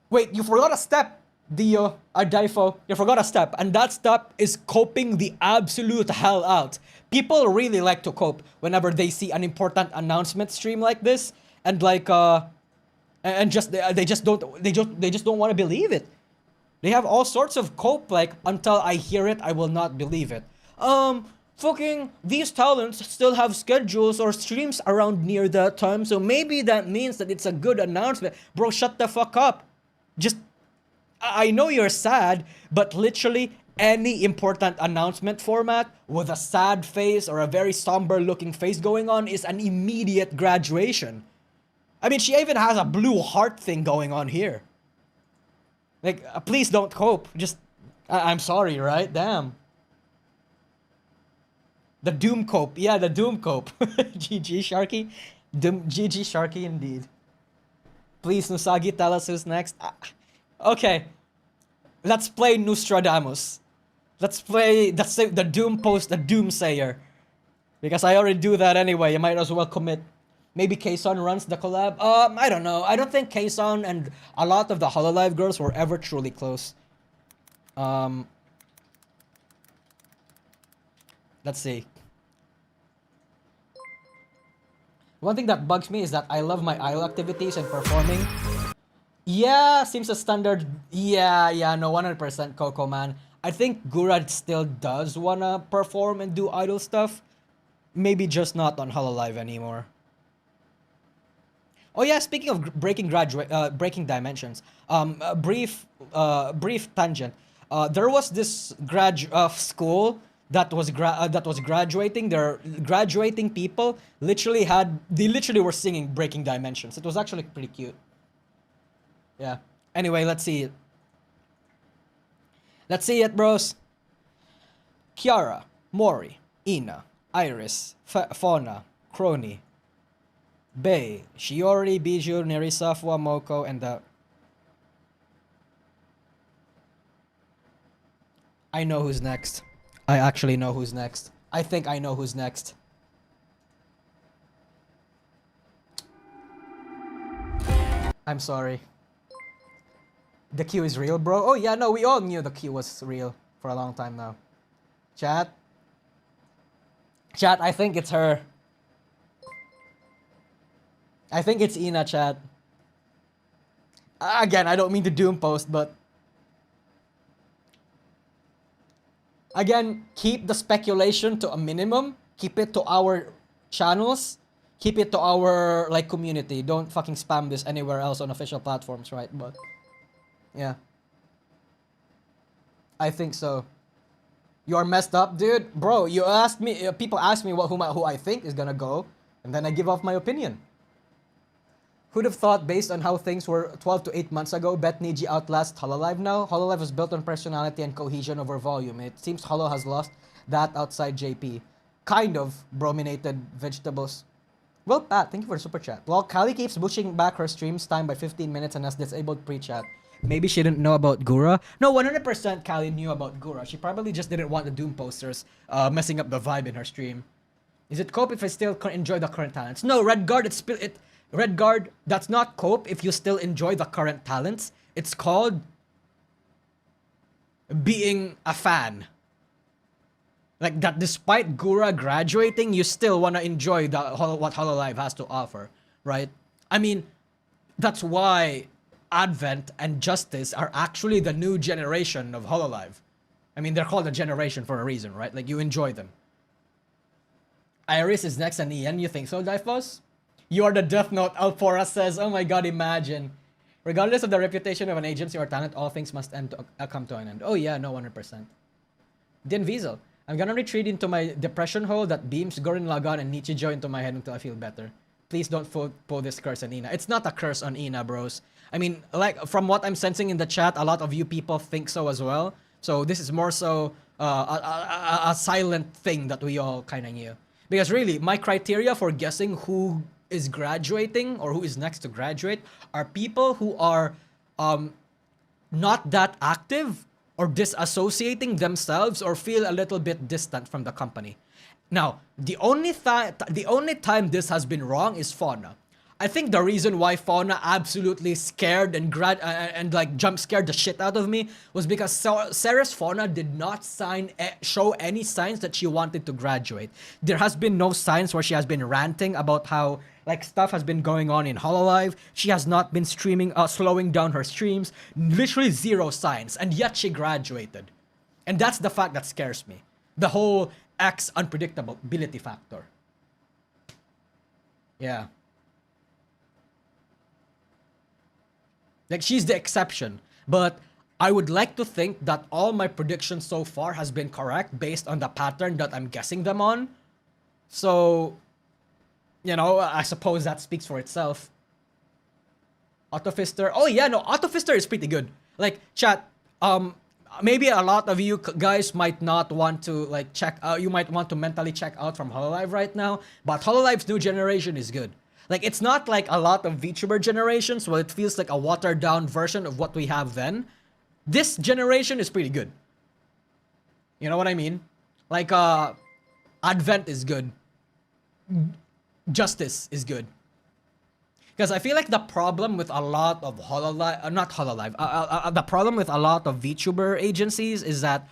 Wait, you forgot a step, Dio, Daifo. You forgot a step, and that step is coping the absolute hell out. People really like to cope whenever they see an important announcement stream like this, and like and just they just don't want to believe it. They have all sorts of cope, like, until I hear it, I will not believe it. Fucking, these talents still have schedules or streams around near that time, so maybe that means that it's a good announcement. Bro, shut the fuck up. Just, I know you're sad, but literally any important announcement format with a sad face or a very somber looking face going on is an immediate graduation. I mean, she even has a blue heart thing going on here. Like, please don't cope. Just, I'm sorry, right? Damn. The Doom Cope. Yeah, the Doom Cope. GG, Sharky. GG, Sharky, indeed. Please, Nusagi, tell us who's next. Okay. Let's play Nostradamus. Let's play the Doom Post, the Doomsayer. Because I already do that anyway, you might as well commit. Maybe Kson runs the collab? I don't know. I don't think Kson and a lot of the Hololive girls were ever truly close. Let's see. One thing that bugs me is that I love my idol activities and performing. Yeah, seems a standard. Yeah, no, 100% Coco, man. I think Gura still does wanna perform and do idol stuff. Maybe just not on Hololive anymore. Oh yeah, speaking of breaking dimensions. Brief tangent. There was this school that was graduating. Their graduating people literally were singing Breaking Dimensions. It was actually pretty cute. Yeah. Anyway, let's see it. Let's see it, bros. Kiara, Mori, Ina, Iris, Fauna, Crony, Bay, Shiori, Bijou, Nerisafwa, Moko, and the... I know who's next. I actually know who's next. I think I know who's next. I'm sorry. The queue is real, bro. Oh yeah, no, we all knew the queue was real for a long time now. Chat, I think it's her. I think it's Ina, chat. Again, I don't mean to doom post, but again, keep the speculation to a minimum. Keep it to our channels. Keep it to our community. Don't fucking spam this anywhere else on official platforms, right? But yeah, I think so. You're messed up, dude, bro. You asked me. People ask me who I think is gonna go, and then I give off my opinion. Who'd have thought, based on how things were 12 to 8 months ago, Bet Niji outlasts Hololive now? Hololive was built on personality and cohesion over volume. It seems Holo has lost that outside JP. Kind of brominated vegetables. Well, Pat, thank you for the super chat. Well, Kali keeps pushing back her streams time by 15 minutes and has disabled pre-chat. Maybe she didn't know about Gura? No, 100% Kali knew about Gura. She probably just didn't want the Doom posters messing up the vibe in her stream. Is it cope if I still enjoy the current talents? No, Redguard, Redguard, that's not cope if you still enjoy the current talents. It's called being a fan. Like that, despite Gura graduating, you still want to enjoy what Hololive has to offer, right? I mean, that's why Advent and Justice are actually the new generation of Hololive. I mean, they're called a generation for a reason, right? Like, you enjoy them. Iris is next and Ian, you think so, Difos? You are the Death Note, Alfora says. Oh my god, imagine. Regardless of the reputation of an agency or talent, all things must come to an end. Oh yeah, no, 100%. Din Wiesel. I'm gonna retreat into my depression hole that beams Gurren Lagann and Nichijou into my head until I feel better. Please don't pull this curse on Ina. It's not a curse on Ina, bros. I mean, like, from what I'm sensing in the chat, a lot of you people think so as well. So this is more so a silent thing that we all kind of knew. Because really, my criteria for guessing who is graduating or who is next to graduate are people who are not that active or disassociating themselves or feel a little bit distant from the company. Now, the only time this has been wrong is Fauna. I think the reason why Fauna absolutely scared and like jump scared the shit out of me was because Sarah's Fauna did not show any signs that she wanted to graduate. There has been no signs where she has been ranting about how like stuff has been going on in Hololive. She has not been streaming, slowing down her streams. Literally zero signs, and yet she graduated. And that's the fact that scares me. The whole X unpredictability factor. Yeah. Like, she's the exception. But I would like to think that all my predictions so far has been correct based on the pattern that I'm guessing them on. So, you know, I suppose that speaks for itself. Autofister. Oh yeah, no, Autofister is pretty good. Like, chat, maybe a lot of you guys might not want to like check out, you might want to mentally check out from Hololive right now, but Hololive's new generation is good. Like, it's not like a lot of VTuber generations where it feels like a watered down version of what we have then. This generation is pretty good. You know what I mean? Like, Advent is good. Justice is good. Because I feel like the problem with a lot of Hololive, not Hololive, the problem with a lot of VTuber agencies is that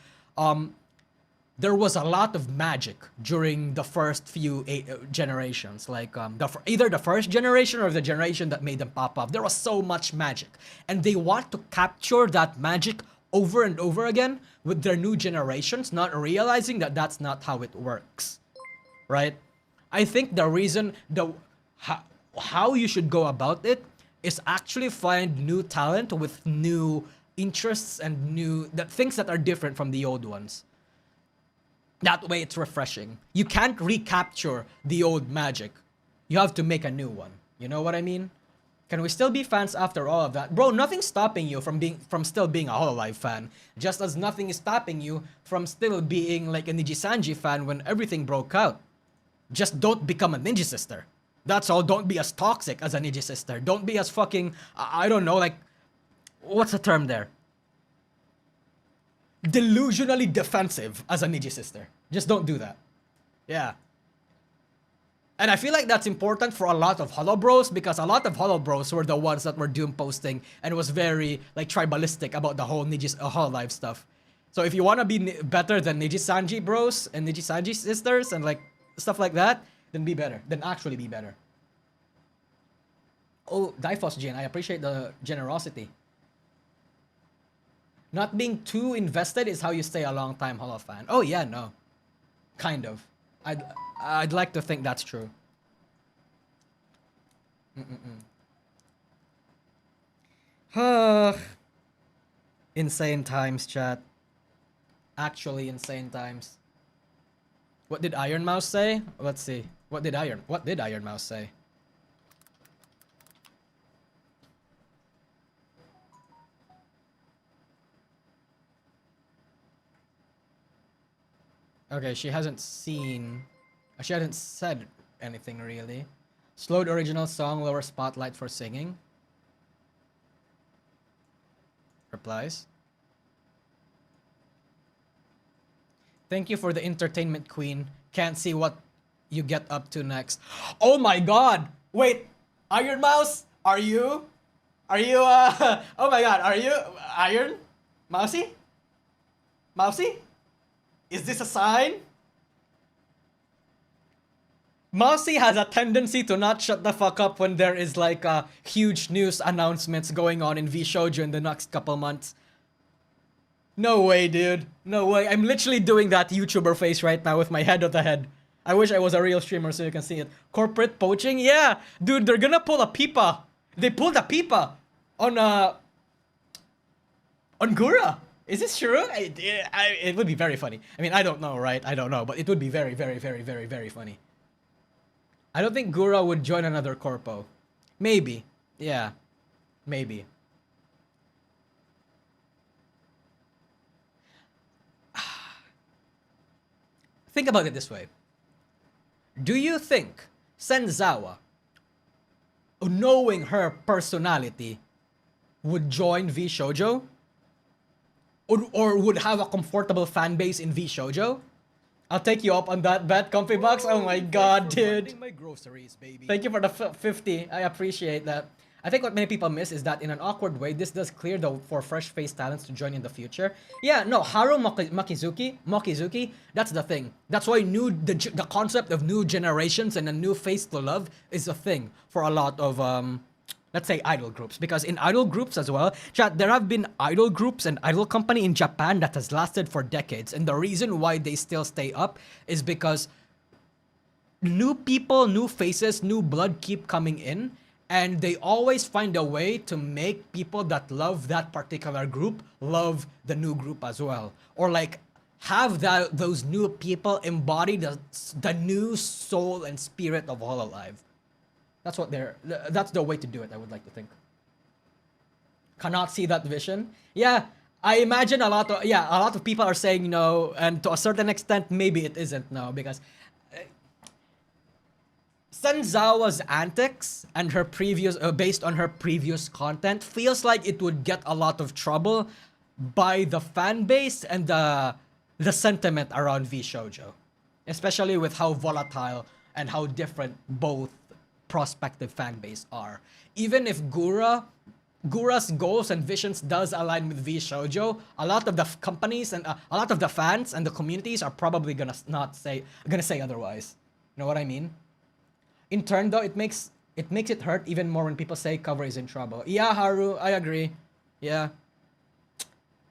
there was a lot of magic during the first few generations. Like either the first generation or the generation that made them pop up. There was so much magic. And they want to capture that magic over and over again with their new generations, not realizing that that's not how it works. Right? I think the reason, how you should go about it is actually find new talent with new interests and things that are different from the old ones. That way it's refreshing. You can't recapture the old magic. You have to make a new one. You know what I mean? Can we still be fans after all of that? Bro, nothing's stopping you from still being a Hololive fan. Just as nothing is stopping you from still being like a Nijisanji fan when everything broke out. Just don't become a Ninja Sister. That's all. Don't be as toxic as a Ninja Sister. Don't be as fucking, I don't know, like, what's the term there? Delusionally defensive as a Ninja Sister. Just don't do that. Yeah. And I feel like that's important for a lot of Holo Bros, because a lot of Holo Bros were the ones that were doom posting and was very like tribalistic about the whole Hololive stuff. So if you want to be better than Nijisanji bros and Nijisanji sisters and like stuff like that, then be better. Then actually be better. Oh, Difos Jin, I appreciate the generosity. Not being too invested is how you stay a long time Holo fan. Oh yeah, no. Kind of. I'd like to think that's true. Insane times, chat. Actually insane times. What did Iron Mouse say? Let's see. What did Iron Mouse say? Okay, she hasn't said anything really. Slowed original song, lower spotlight for singing. Replies. Thank you for the entertainment queen. Can't see what you get up to next. Oh my god! Wait, Iron Mouse? Are you, oh my god, are you, Iron? Mousy? Mousy? Is this a sign? Mousy has a tendency to not shut the fuck up when there is like huge news announcements going on in VShoujo in the next couple months. No way, dude. No way. I'm literally doing that YouTuber face right now with my head on the head. I wish I was a real streamer so you can see it. Corporate poaching? Yeah. Dude, they're gonna pull a pipa. They pulled a pipa on Gura. Is this true? It would be very funny. I mean, I don't know, right? I don't know, but it would be very, very, very, very, very funny. I don't think Gura would join another corpo. Maybe. Yeah. Maybe. Think about it this way. Do you think Senzawa, knowing her personality, would join VShoujo? Or would have a comfortable fan base in VShoujo? I'll take you up on that bet, Comfy Box. Oh my god, dude.
My groceries, baby.
Thank you for the 50. I appreciate that. I think what many people miss is that in an awkward way, this does clear for fresh-faced talents to join in the future. Yeah, no, Haru Mokizuki, that's the thing. That's why the concept of new generations and a new face to love is a thing for a lot of, let's say, idol groups. Because in idol groups as well, chat, there have been idol groups and idol company in Japan that has lasted for decades. And the reason why they still stay up is because new people, new faces, new blood keep coming in. And they always find a way to make people that love that particular group love the new group as well. Or like have those new people embody the new soul and spirit of Hololive. That's the way to do it, I would like to think. Cannot see that vision. Yeah, I imagine a lot of people are saying no, and to a certain extent, maybe it isn't no, because Senzawa's antics and her previous, based on her previous content, feels like it would get a lot of trouble by the fan base and the sentiment around V Shoujo, especially with how volatile and how different both prospective fan base are. Even if Gura's goals and visions does align with V Shoujo, a lot of the companies and a lot of the fans and the communities are probably gonna say otherwise. You know what I mean? In turn, though, it makes it hurt even more when people say cover is in trouble. Yeah, Haru, I agree. Yeah.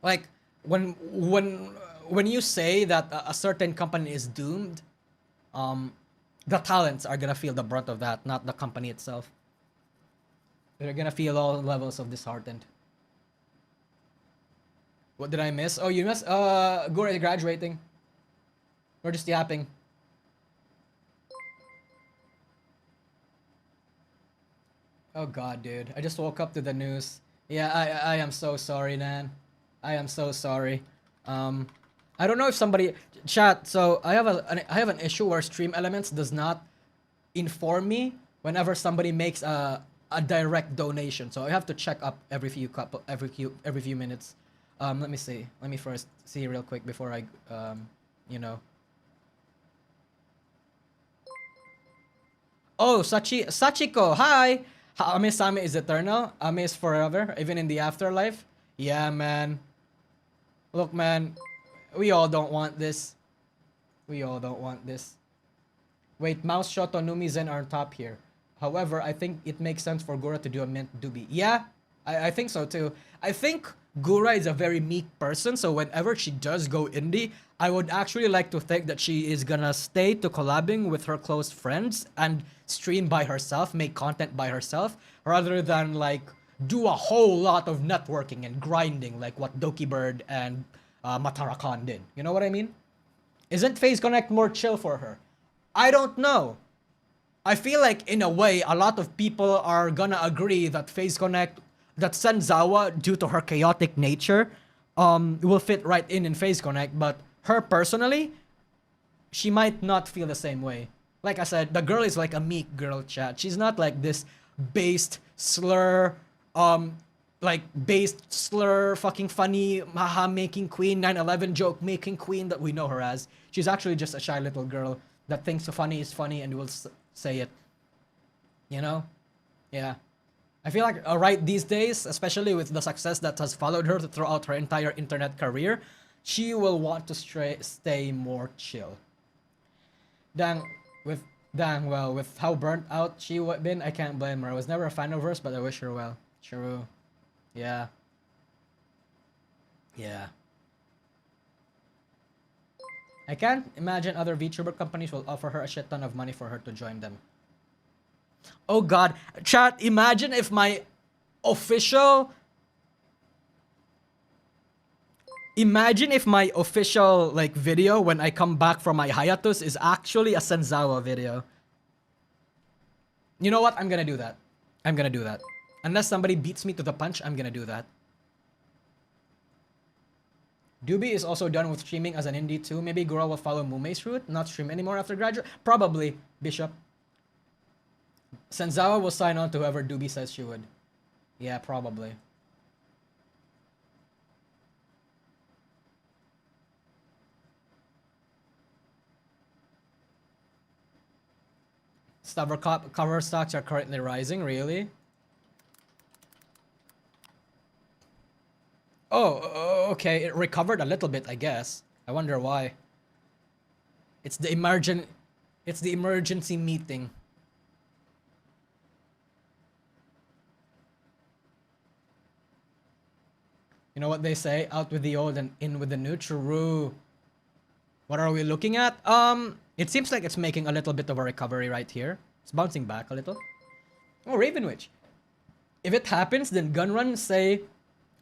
Like when you say that a certain company is doomed, the talents are gonna feel the brunt of that, not the company itself. They're gonna feel all levels of disheartened. What did I miss? Oh, you missed Gura is graduating. We're just yapping. Oh god, dude. I just woke up to the news. Yeah, I am so sorry, man. I am so sorry. I don't know if somebody chat. So I have an issue where Stream Elements does not inform me whenever somebody makes a direct donation. So I have to check up every few minutes. Let me see. Let me first see real quick before I you know. Oh, Sachiko, hi. Ame-sama is eternal. Ame is forever, even in the afterlife. Yeah, man. Look, man. We all don't want this. We all don't want this. Wait, Mouse Shoto Numi Zen are on top here. However, I think it makes sense for Gura to do a mint doobie. Yeah, I think so too. I think Gura is a very meek person, so whenever she does go indie, I would actually like to think that she is gonna stay to collabing with her close friends and stream by herself, make content by herself, rather than like do a whole lot of networking and grinding like what Doki Bird and Matarakan did. You know what I mean? Isn't Phase Connect more chill for her? I don't know. I feel like in a way, a lot of people are gonna agree that Phase Connect, that Senzawa, due to her chaotic nature, will fit right in Phase Connect, but her personally, she might not feel the same way. Like I said, the girl is like a meek girl, chat. She's not like this based slur, fucking funny, haha making queen, 9/11 joke making queen that we know her as. She's actually just a shy little girl that thinks funny is funny and will say it. You know? Yeah. I feel like right these days, especially with the success that has followed her throughout her entire internet career, she will want to stay more chill. With how burnt out she been, I can't blame her. I was never a fan of hers, but I wish her well. True. Yeah. Yeah. I can't imagine other VTuber companies will offer her a shit ton of money for her to join them. Oh god, chat, imagine if my official like video when I come back from my hiatus is actually a Senzawa video. You know what? I'm gonna do that. I'm gonna do that. Unless somebody beats me to the punch, I'm gonna do that. Doobie is also done with streaming as an indie too. Maybe Gura will follow Mumei's route, not stream anymore after graduate. Probably, Bishop. Senzawa will sign on to whoever Doobie says she would. Yeah, probably. Cover stocks are currently rising, really? Oh, okay. It recovered a little bit, I guess. I wonder why. It's the emergency meeting. You know what they say? Out with the old and in with the new. True. What are we looking at? It seems like it's making a little bit of a recovery right here. It's bouncing back a little. Oh, Ravenwitch. If it happens, then Gunrun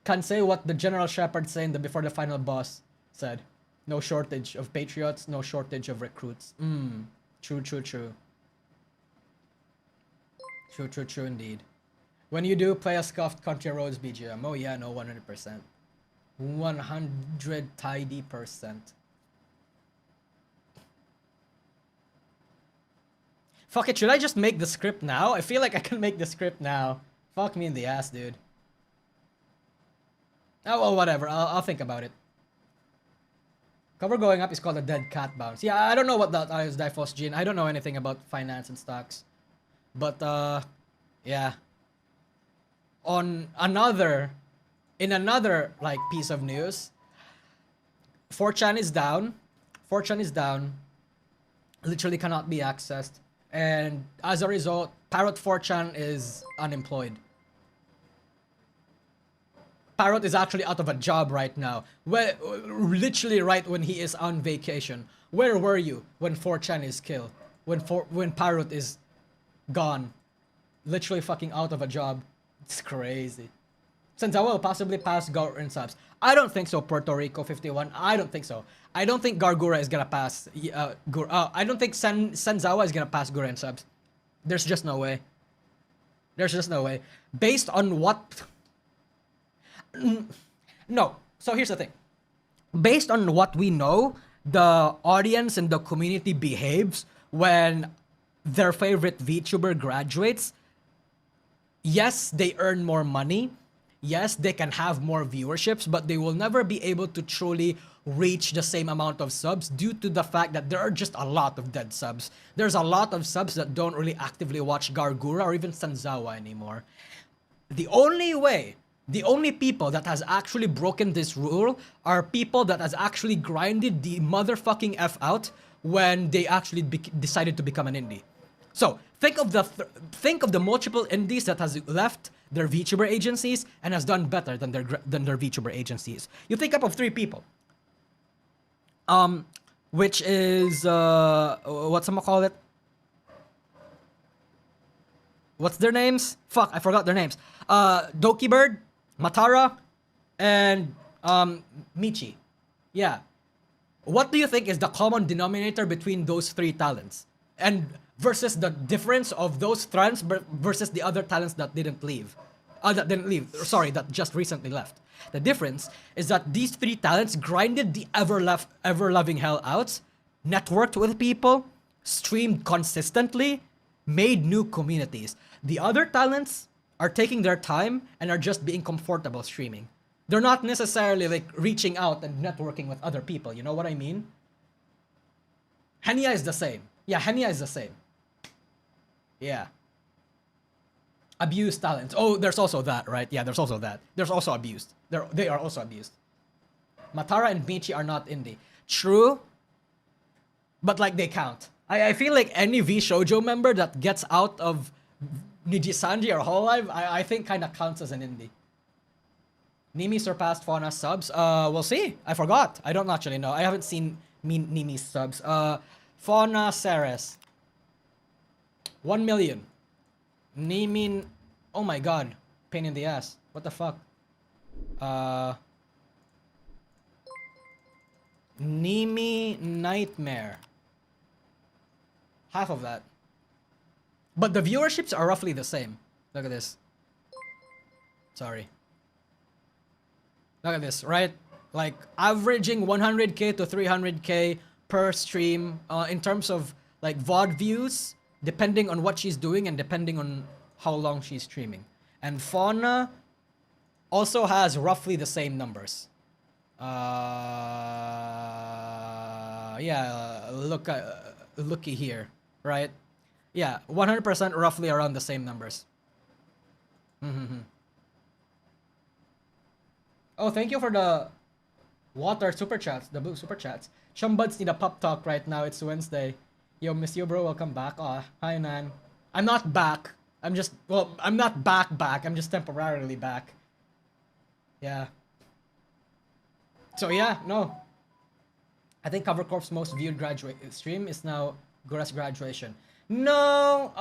can say what the General Shepherd said before the final boss said. No shortage of patriots, no shortage of recruits. True. True indeed. When you do play a scuffed Country Roads BGM, oh yeah, no, 100%. 100 tidy percent. Fuck it, should I just make the script now? I feel like I can make the script now. Fuck me in the ass, dude. Oh, well, whatever. I'll think about it. Cover going up is called a dead cat bounce. Yeah, I don't know what that is, Difos Gene. I don't know anything about finance and stocks. But, yeah. In another, like, piece of news, 4chan is down. 4chan is down. Literally cannot be accessed. And as a result, Parrot 4chan is unemployed. Parrot is actually out of a job right now. Well, literally right when he is on vacation. Where were you when 4chan is killed? When Parrot is gone? Literally fucking out of a job. It's crazy. Senzawa will possibly pass Gura in subs. I don't think so, Puerto Rico 51. I don't think so. I don't think Gargura is gonna pass Gura. I don't think Senzawa is gonna pass Gura in subs. There's just no way. There's just no way. Based on what... No. So here's the thing. Based on what we know, the audience and the community behaves when their favorite VTuber graduates, yes, they earn more money. Yes, they can have more viewerships, but they will never be able to truly reach the same amount of subs due to the fact that there are just a lot of dead subs. There's a lot of subs that don't really actively watch Gargura or even Sanzawa anymore. The only people that has actually broken this rule are people that has actually grinded the motherfucking F out when they actually decided to become an indie. So think of the multiple indies that has left their VTuber agencies and has done better than their VTuber agencies. You think up of 3 people. Which is what's I'ma call it? What's their names? Fuck, I forgot their names. Doki Bird, Matara, and Michi. Yeah. What do you think is the common denominator between those 3 talents? And versus the difference of those talents versus the other talents that didn't leave. That just recently left. The difference is that these 3 talents grinded the ever-loving hell out, networked with people, streamed consistently, made new communities. The other talents are taking their time and are just being comfortable streaming. They're not necessarily like reaching out and networking with other people. You know what I mean? Henya is the same. Yeah, Henya is the same. Yeah. Abused talents. Oh, there's also that, right? Yeah, there's also that. There's also abused. They are also abused. Matara and Michi are not indie. True. But like they count. I feel like any V Shoujo member that gets out of Nijisanji or Hololive, I think kind of counts as an indie. Nimi surpassed Fauna's subs. We'll see. I forgot. I don't actually know. I haven't seen Nimi's subs. Fauna Ceres. 1 million. Nimin. Oh my god. Pain in the ass. What the fuck? Nimi Nightmare. Half of that. But the viewerships are roughly the same. Look at this. Sorry. Look at this, right? Like averaging 100k to 300k per stream in terms of like VOD views, depending on what she's doing and depending on how long she's streaming. And Fauna also has roughly the same numbers. Yeah, looky here, right? Yeah, 100% roughly around the same numbers. Oh, thank you for the water super chats, the blue super chats. Chumbuds need a pop talk right now. It's Wednesday. Yo, miss you, bro. Welcome back. Hi, Nan. I'm not back. I'm not back. I'm just temporarily back. Yeah. So yeah, no. I think Cover Corp's most viewed stream is now Gura's graduation. No,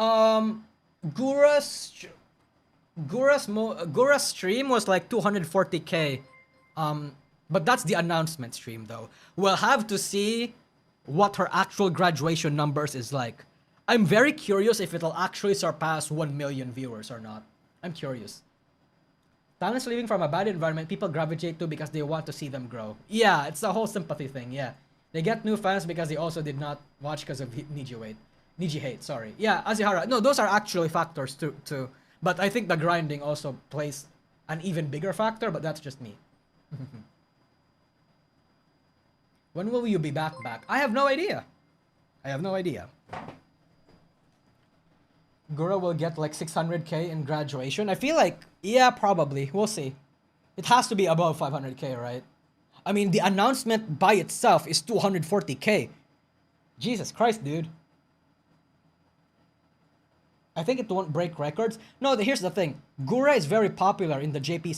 Gura's stream was like 240k. But that's the announcement stream though. We'll have to see what her actual graduation numbers is like. I'm very curious if it'll actually surpass 1 million viewers or not. I'm curious. Talents leaving from a bad environment, people gravitate to because they want to see them grow. Yeah, it's the whole sympathy thing, yeah. They get new fans because they also did not watch because of Niji hate, sorry. Yeah, Azihara. No, those are actually factors too. But I think the grinding also plays an even bigger factor, but that's just me. When will you be back? I have no idea. I have no idea. Gura will get like 600k in graduation. I feel like, yeah, probably. We'll see. It has to be above 500k, right? I mean, the announcement by itself is 240k. Jesus Christ, dude. I think it won't break records. No, here's the thing. Gura is very popular in the JP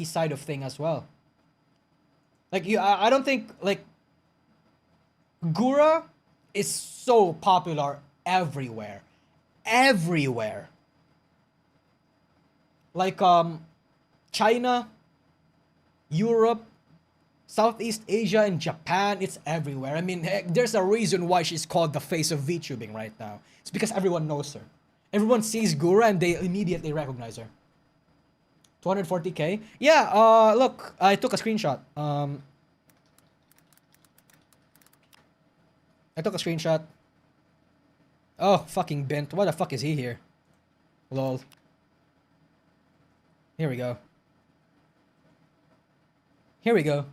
side of thing as well. Like I don't think like Gura is so popular everywhere. Everywhere. Like China, Europe, Southeast Asia, and Japan, it's everywhere. I mean, heck, there's a reason why she's called the face of VTubing right now. It's because everyone knows her. Everyone sees Gura and they immediately recognize her. 240k? Yeah, look, I took a screenshot. I took a screenshot. Oh, fucking bent. Why the fuck is he here? Lol. Here we go. Here we go.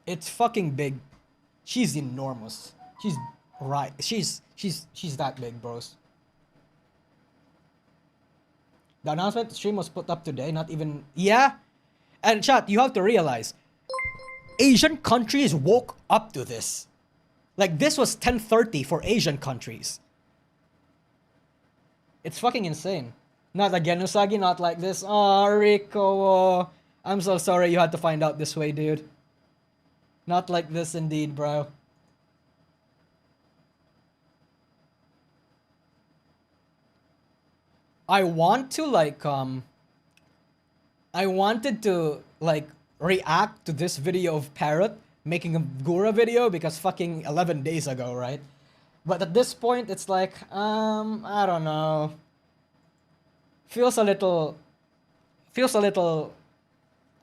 It's fucking big. She's enormous. She's right. She's that big, bros. The announcement stream was put up today, not even... Yeah? And chat, you have to realize, Asian countries woke up to this. Like, this was 10:30 for Asian countries. It's fucking insane. Not again, Usagi, not like this. Oh, Rico. I'm so sorry you had to find out this way, dude. Not like this indeed, bro. I want to like I wanted to like react to this video of Parrot making a Gura video because fucking 11 days ago, right? But at this point it's like I don't know. Feels a little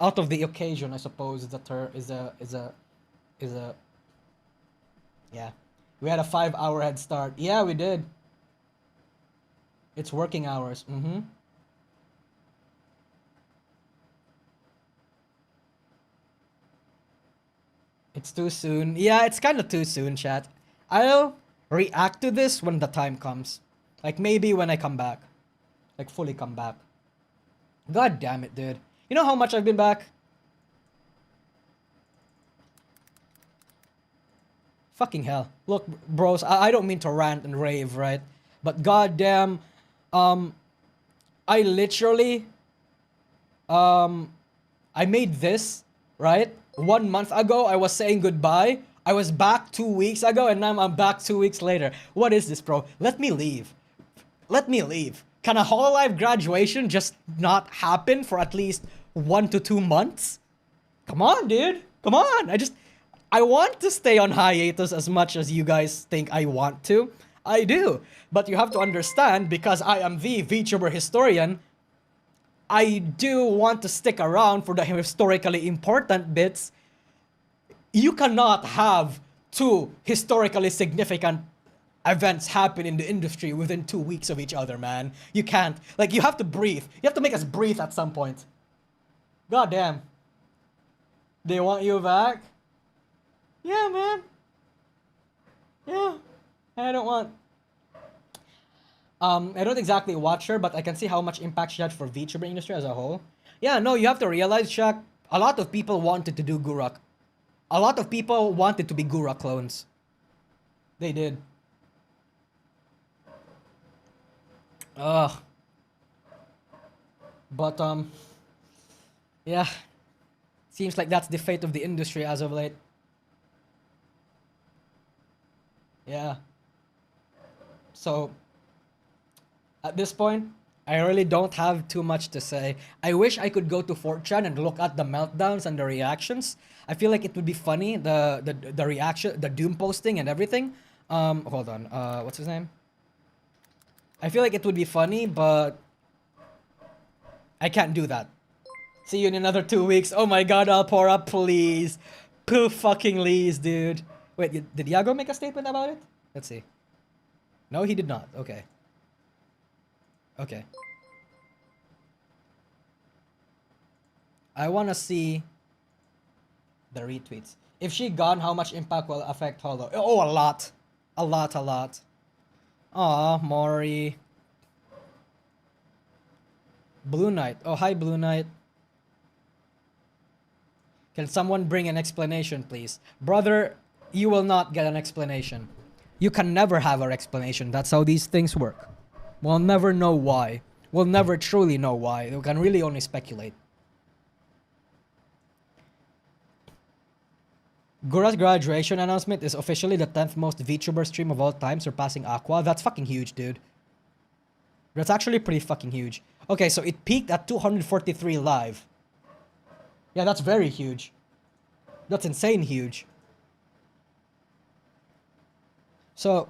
out of the occasion, I suppose. Yeah. We had a 5-hour head start. Yeah, we did. It's working hours. Mm-hmm. It's too soon. Yeah, it's kind of too soon, chat. I'll react to this when the time comes. Like maybe when I come back. Like fully come back. God damn it, dude. You know how much I've been back? Fucking hell. Look, bros, I don't mean to rant and rave, right? But goddamn, I literally, I made this, right? 1 month ago, I was saying goodbye. I was back 2 weeks ago, and now I'm back 2 weeks later. What is this, bro? Let me leave. Let me leave. Can a Hololive graduation just not happen for at least 1 to 2 months? Come on, dude. Come on. I want to stay on hiatus as much as you guys think I want to. I do. But you have to understand, because I am the VTuber historian, I do want to stick around for the historically important bits. You cannot have 2 historically significant events happen in the industry within 2 weeks of each other, man. You can't. Like, you have to breathe. You have to make us breathe at some point. God damn. They want you back? Yeah, man. Yeah. I don't exactly watch her, but I can see how much impact she had for VTuber industry as a whole. Yeah, no, you have to realize, Shaq, a lot of people wanted to do Gura. A lot of people wanted to be Gura clones. They did. Ugh. But, yeah. Seems like that's the fate of the industry as of late. Yeah. So, at this point, I really don't have too much to say. I wish I could go to 4chan and look at the meltdowns and the reactions. I feel like it would be funny, the reaction, the doom posting and everything. Hold on, what's his name? I feel like it would be funny, but I can't do that. See you in another 2 weeks. Oh my god, Alpora, please. Poof fucking please, dude. Wait, did Iago make a statement about it? Let's see. No, he did not. Okay. Okay. I wanna see the retweets. If she gone, how much impact will affect Holo? Oh, a lot. A lot, a lot. Aw, Mori. Blue Knight. Oh, hi, Blue Knight. Can someone bring an explanation, please? Brother, you will not get an explanation. You can never have an explanation. That's how these things work. We'll never know why. We'll never truly know why. We can really only speculate. Gura's graduation announcement is officially the 10th most VTuber stream of all time, surpassing Aqua. That's fucking huge, dude. That's actually pretty fucking huge. Okay, so it peaked at 243 live. Yeah, that's very huge. That's insane huge. So,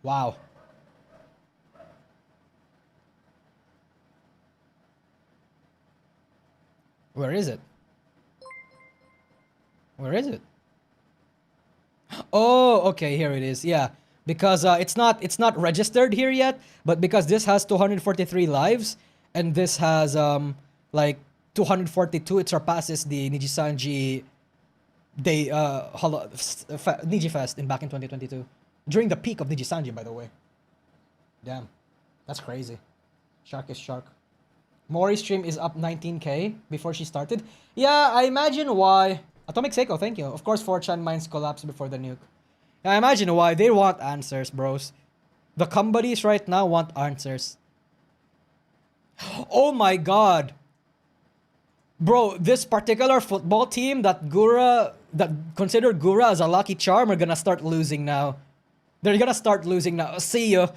wow. Where is it? Where is it? Oh, okay, here it is. Yeah, because it's not registered here yet, but because this has 243 lives and this has like 242, it surpasses the Nijisanji Day Niji Fest back in 2022 during the peak of Nijisanji, by the way. Damn, that's crazy. Shark is shark. Mori's stream is up 19k before she started. Yeah, I imagine why. Atomic Seiko, thank you. Of course, 4chan mines collapsed before the nuke. I imagine why. They want answers, bros. The companies right now want answers. Oh my god. Bro, this particular football team that considered Gura as a lucky charm are gonna start losing now. They're gonna start losing now. See ya.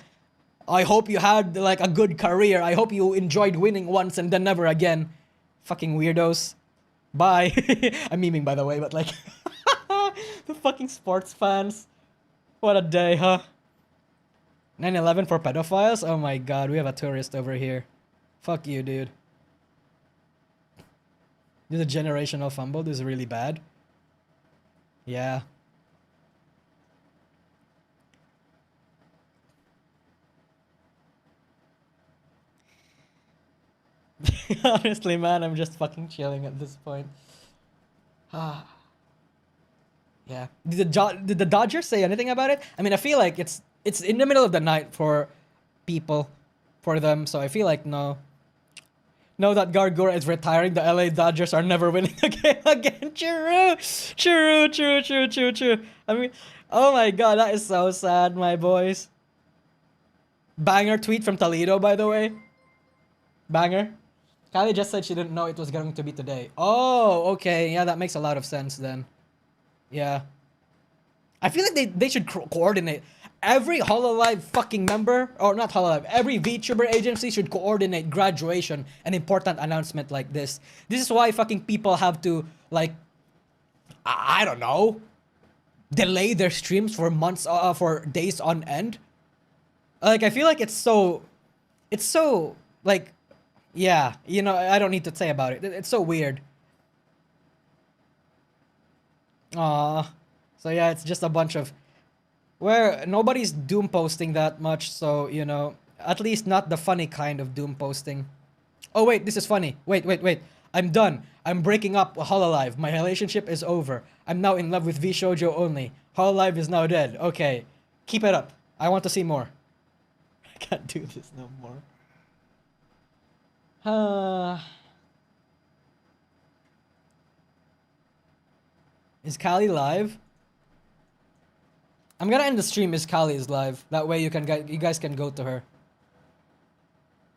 I hope you had like a good career. I hope you enjoyed winning once and then never again. Fucking weirdos. Bye. I'm memeing, by the way, but like the fucking sports fans. What a day, huh? 9/11 for pedophiles? Oh my god, we have a tourist over here. Fuck you, dude. This is a generational fumble. This is really bad. Yeah. Honestly, man, I'm just fucking chilling at this point. Ah. Yeah. Did the Dodgers say anything about it? I mean, I feel like it's in the middle of the night for people, for them. So I feel like no. No, that Gargura is retiring. The LA Dodgers are never winning a game again. True. I mean, oh my god, that is so sad, my boys. Banger tweet from Toledo, by the way. Banger. Callie just said she didn't know it was going to be today. Oh, okay. Yeah, that makes a lot of sense then. Yeah. I feel like they should coordinate. Every Hololive fucking member, or not Hololive, every VTuber agency should coordinate graduation, an important announcement like this. This is why fucking people have to, like, I don't know, delay their streams for months, for days on end. Like, I feel like it's so, like, yeah, you know, I don't need to say about it. It's so weird. So yeah, it's just a bunch of, where nobody's doom posting that much, so, you know, at least not the funny kind of doom posting. Oh wait, this is funny. Wait. I'm done. I'm breaking up with Hololive. My relationship is over. I'm now in love with V Shoujo only. Hololive is now dead. Okay. Keep it up. I want to see more. I can't do this no more. Is Callie live? I'm gonna end the stream as Callie is live. That way you guys can go to her.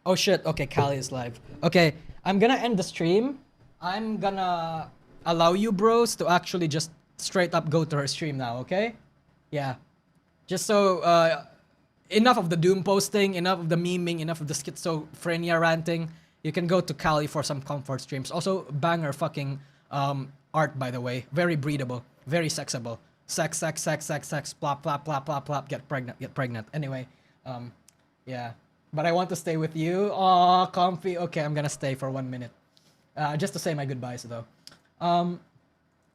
Oh shit, okay, Callie is live. Okay, I'm gonna end the stream. I'm gonna allow you bros to actually just straight up go to her stream now, okay? Yeah. Just so, enough of the doom posting, enough of the memeing, enough of the schizophrenia ranting. You can go to Callie for some comfort streams. Also, banger fucking art, by the way. Very breedable, very sexable. Sex, plop, get pregnant. Anyway, yeah. But I want to stay with you. Aw, comfy. Okay, I'm gonna stay for 1 minute. Just to say my goodbyes, though.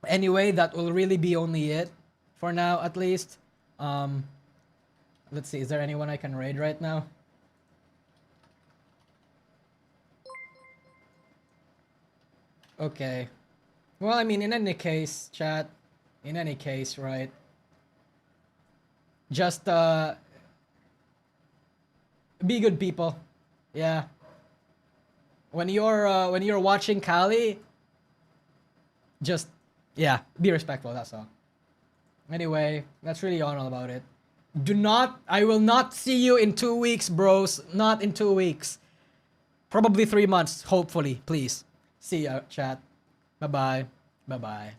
Anyway, that will really be only it. For now, at least. Let's see, is there anyone I can raid right now? Okay. Well, I mean, in any case, chat. In any case, right? Just be good people. Yeah. When you're watching Kali, just yeah, be respectful. That's all. Anyway, that's really all about it. I will not see you in 2 weeks, bros. Not in 2 weeks. Probably 3 months, hopefully. Please. See ya, chat. Bye bye. Bye bye.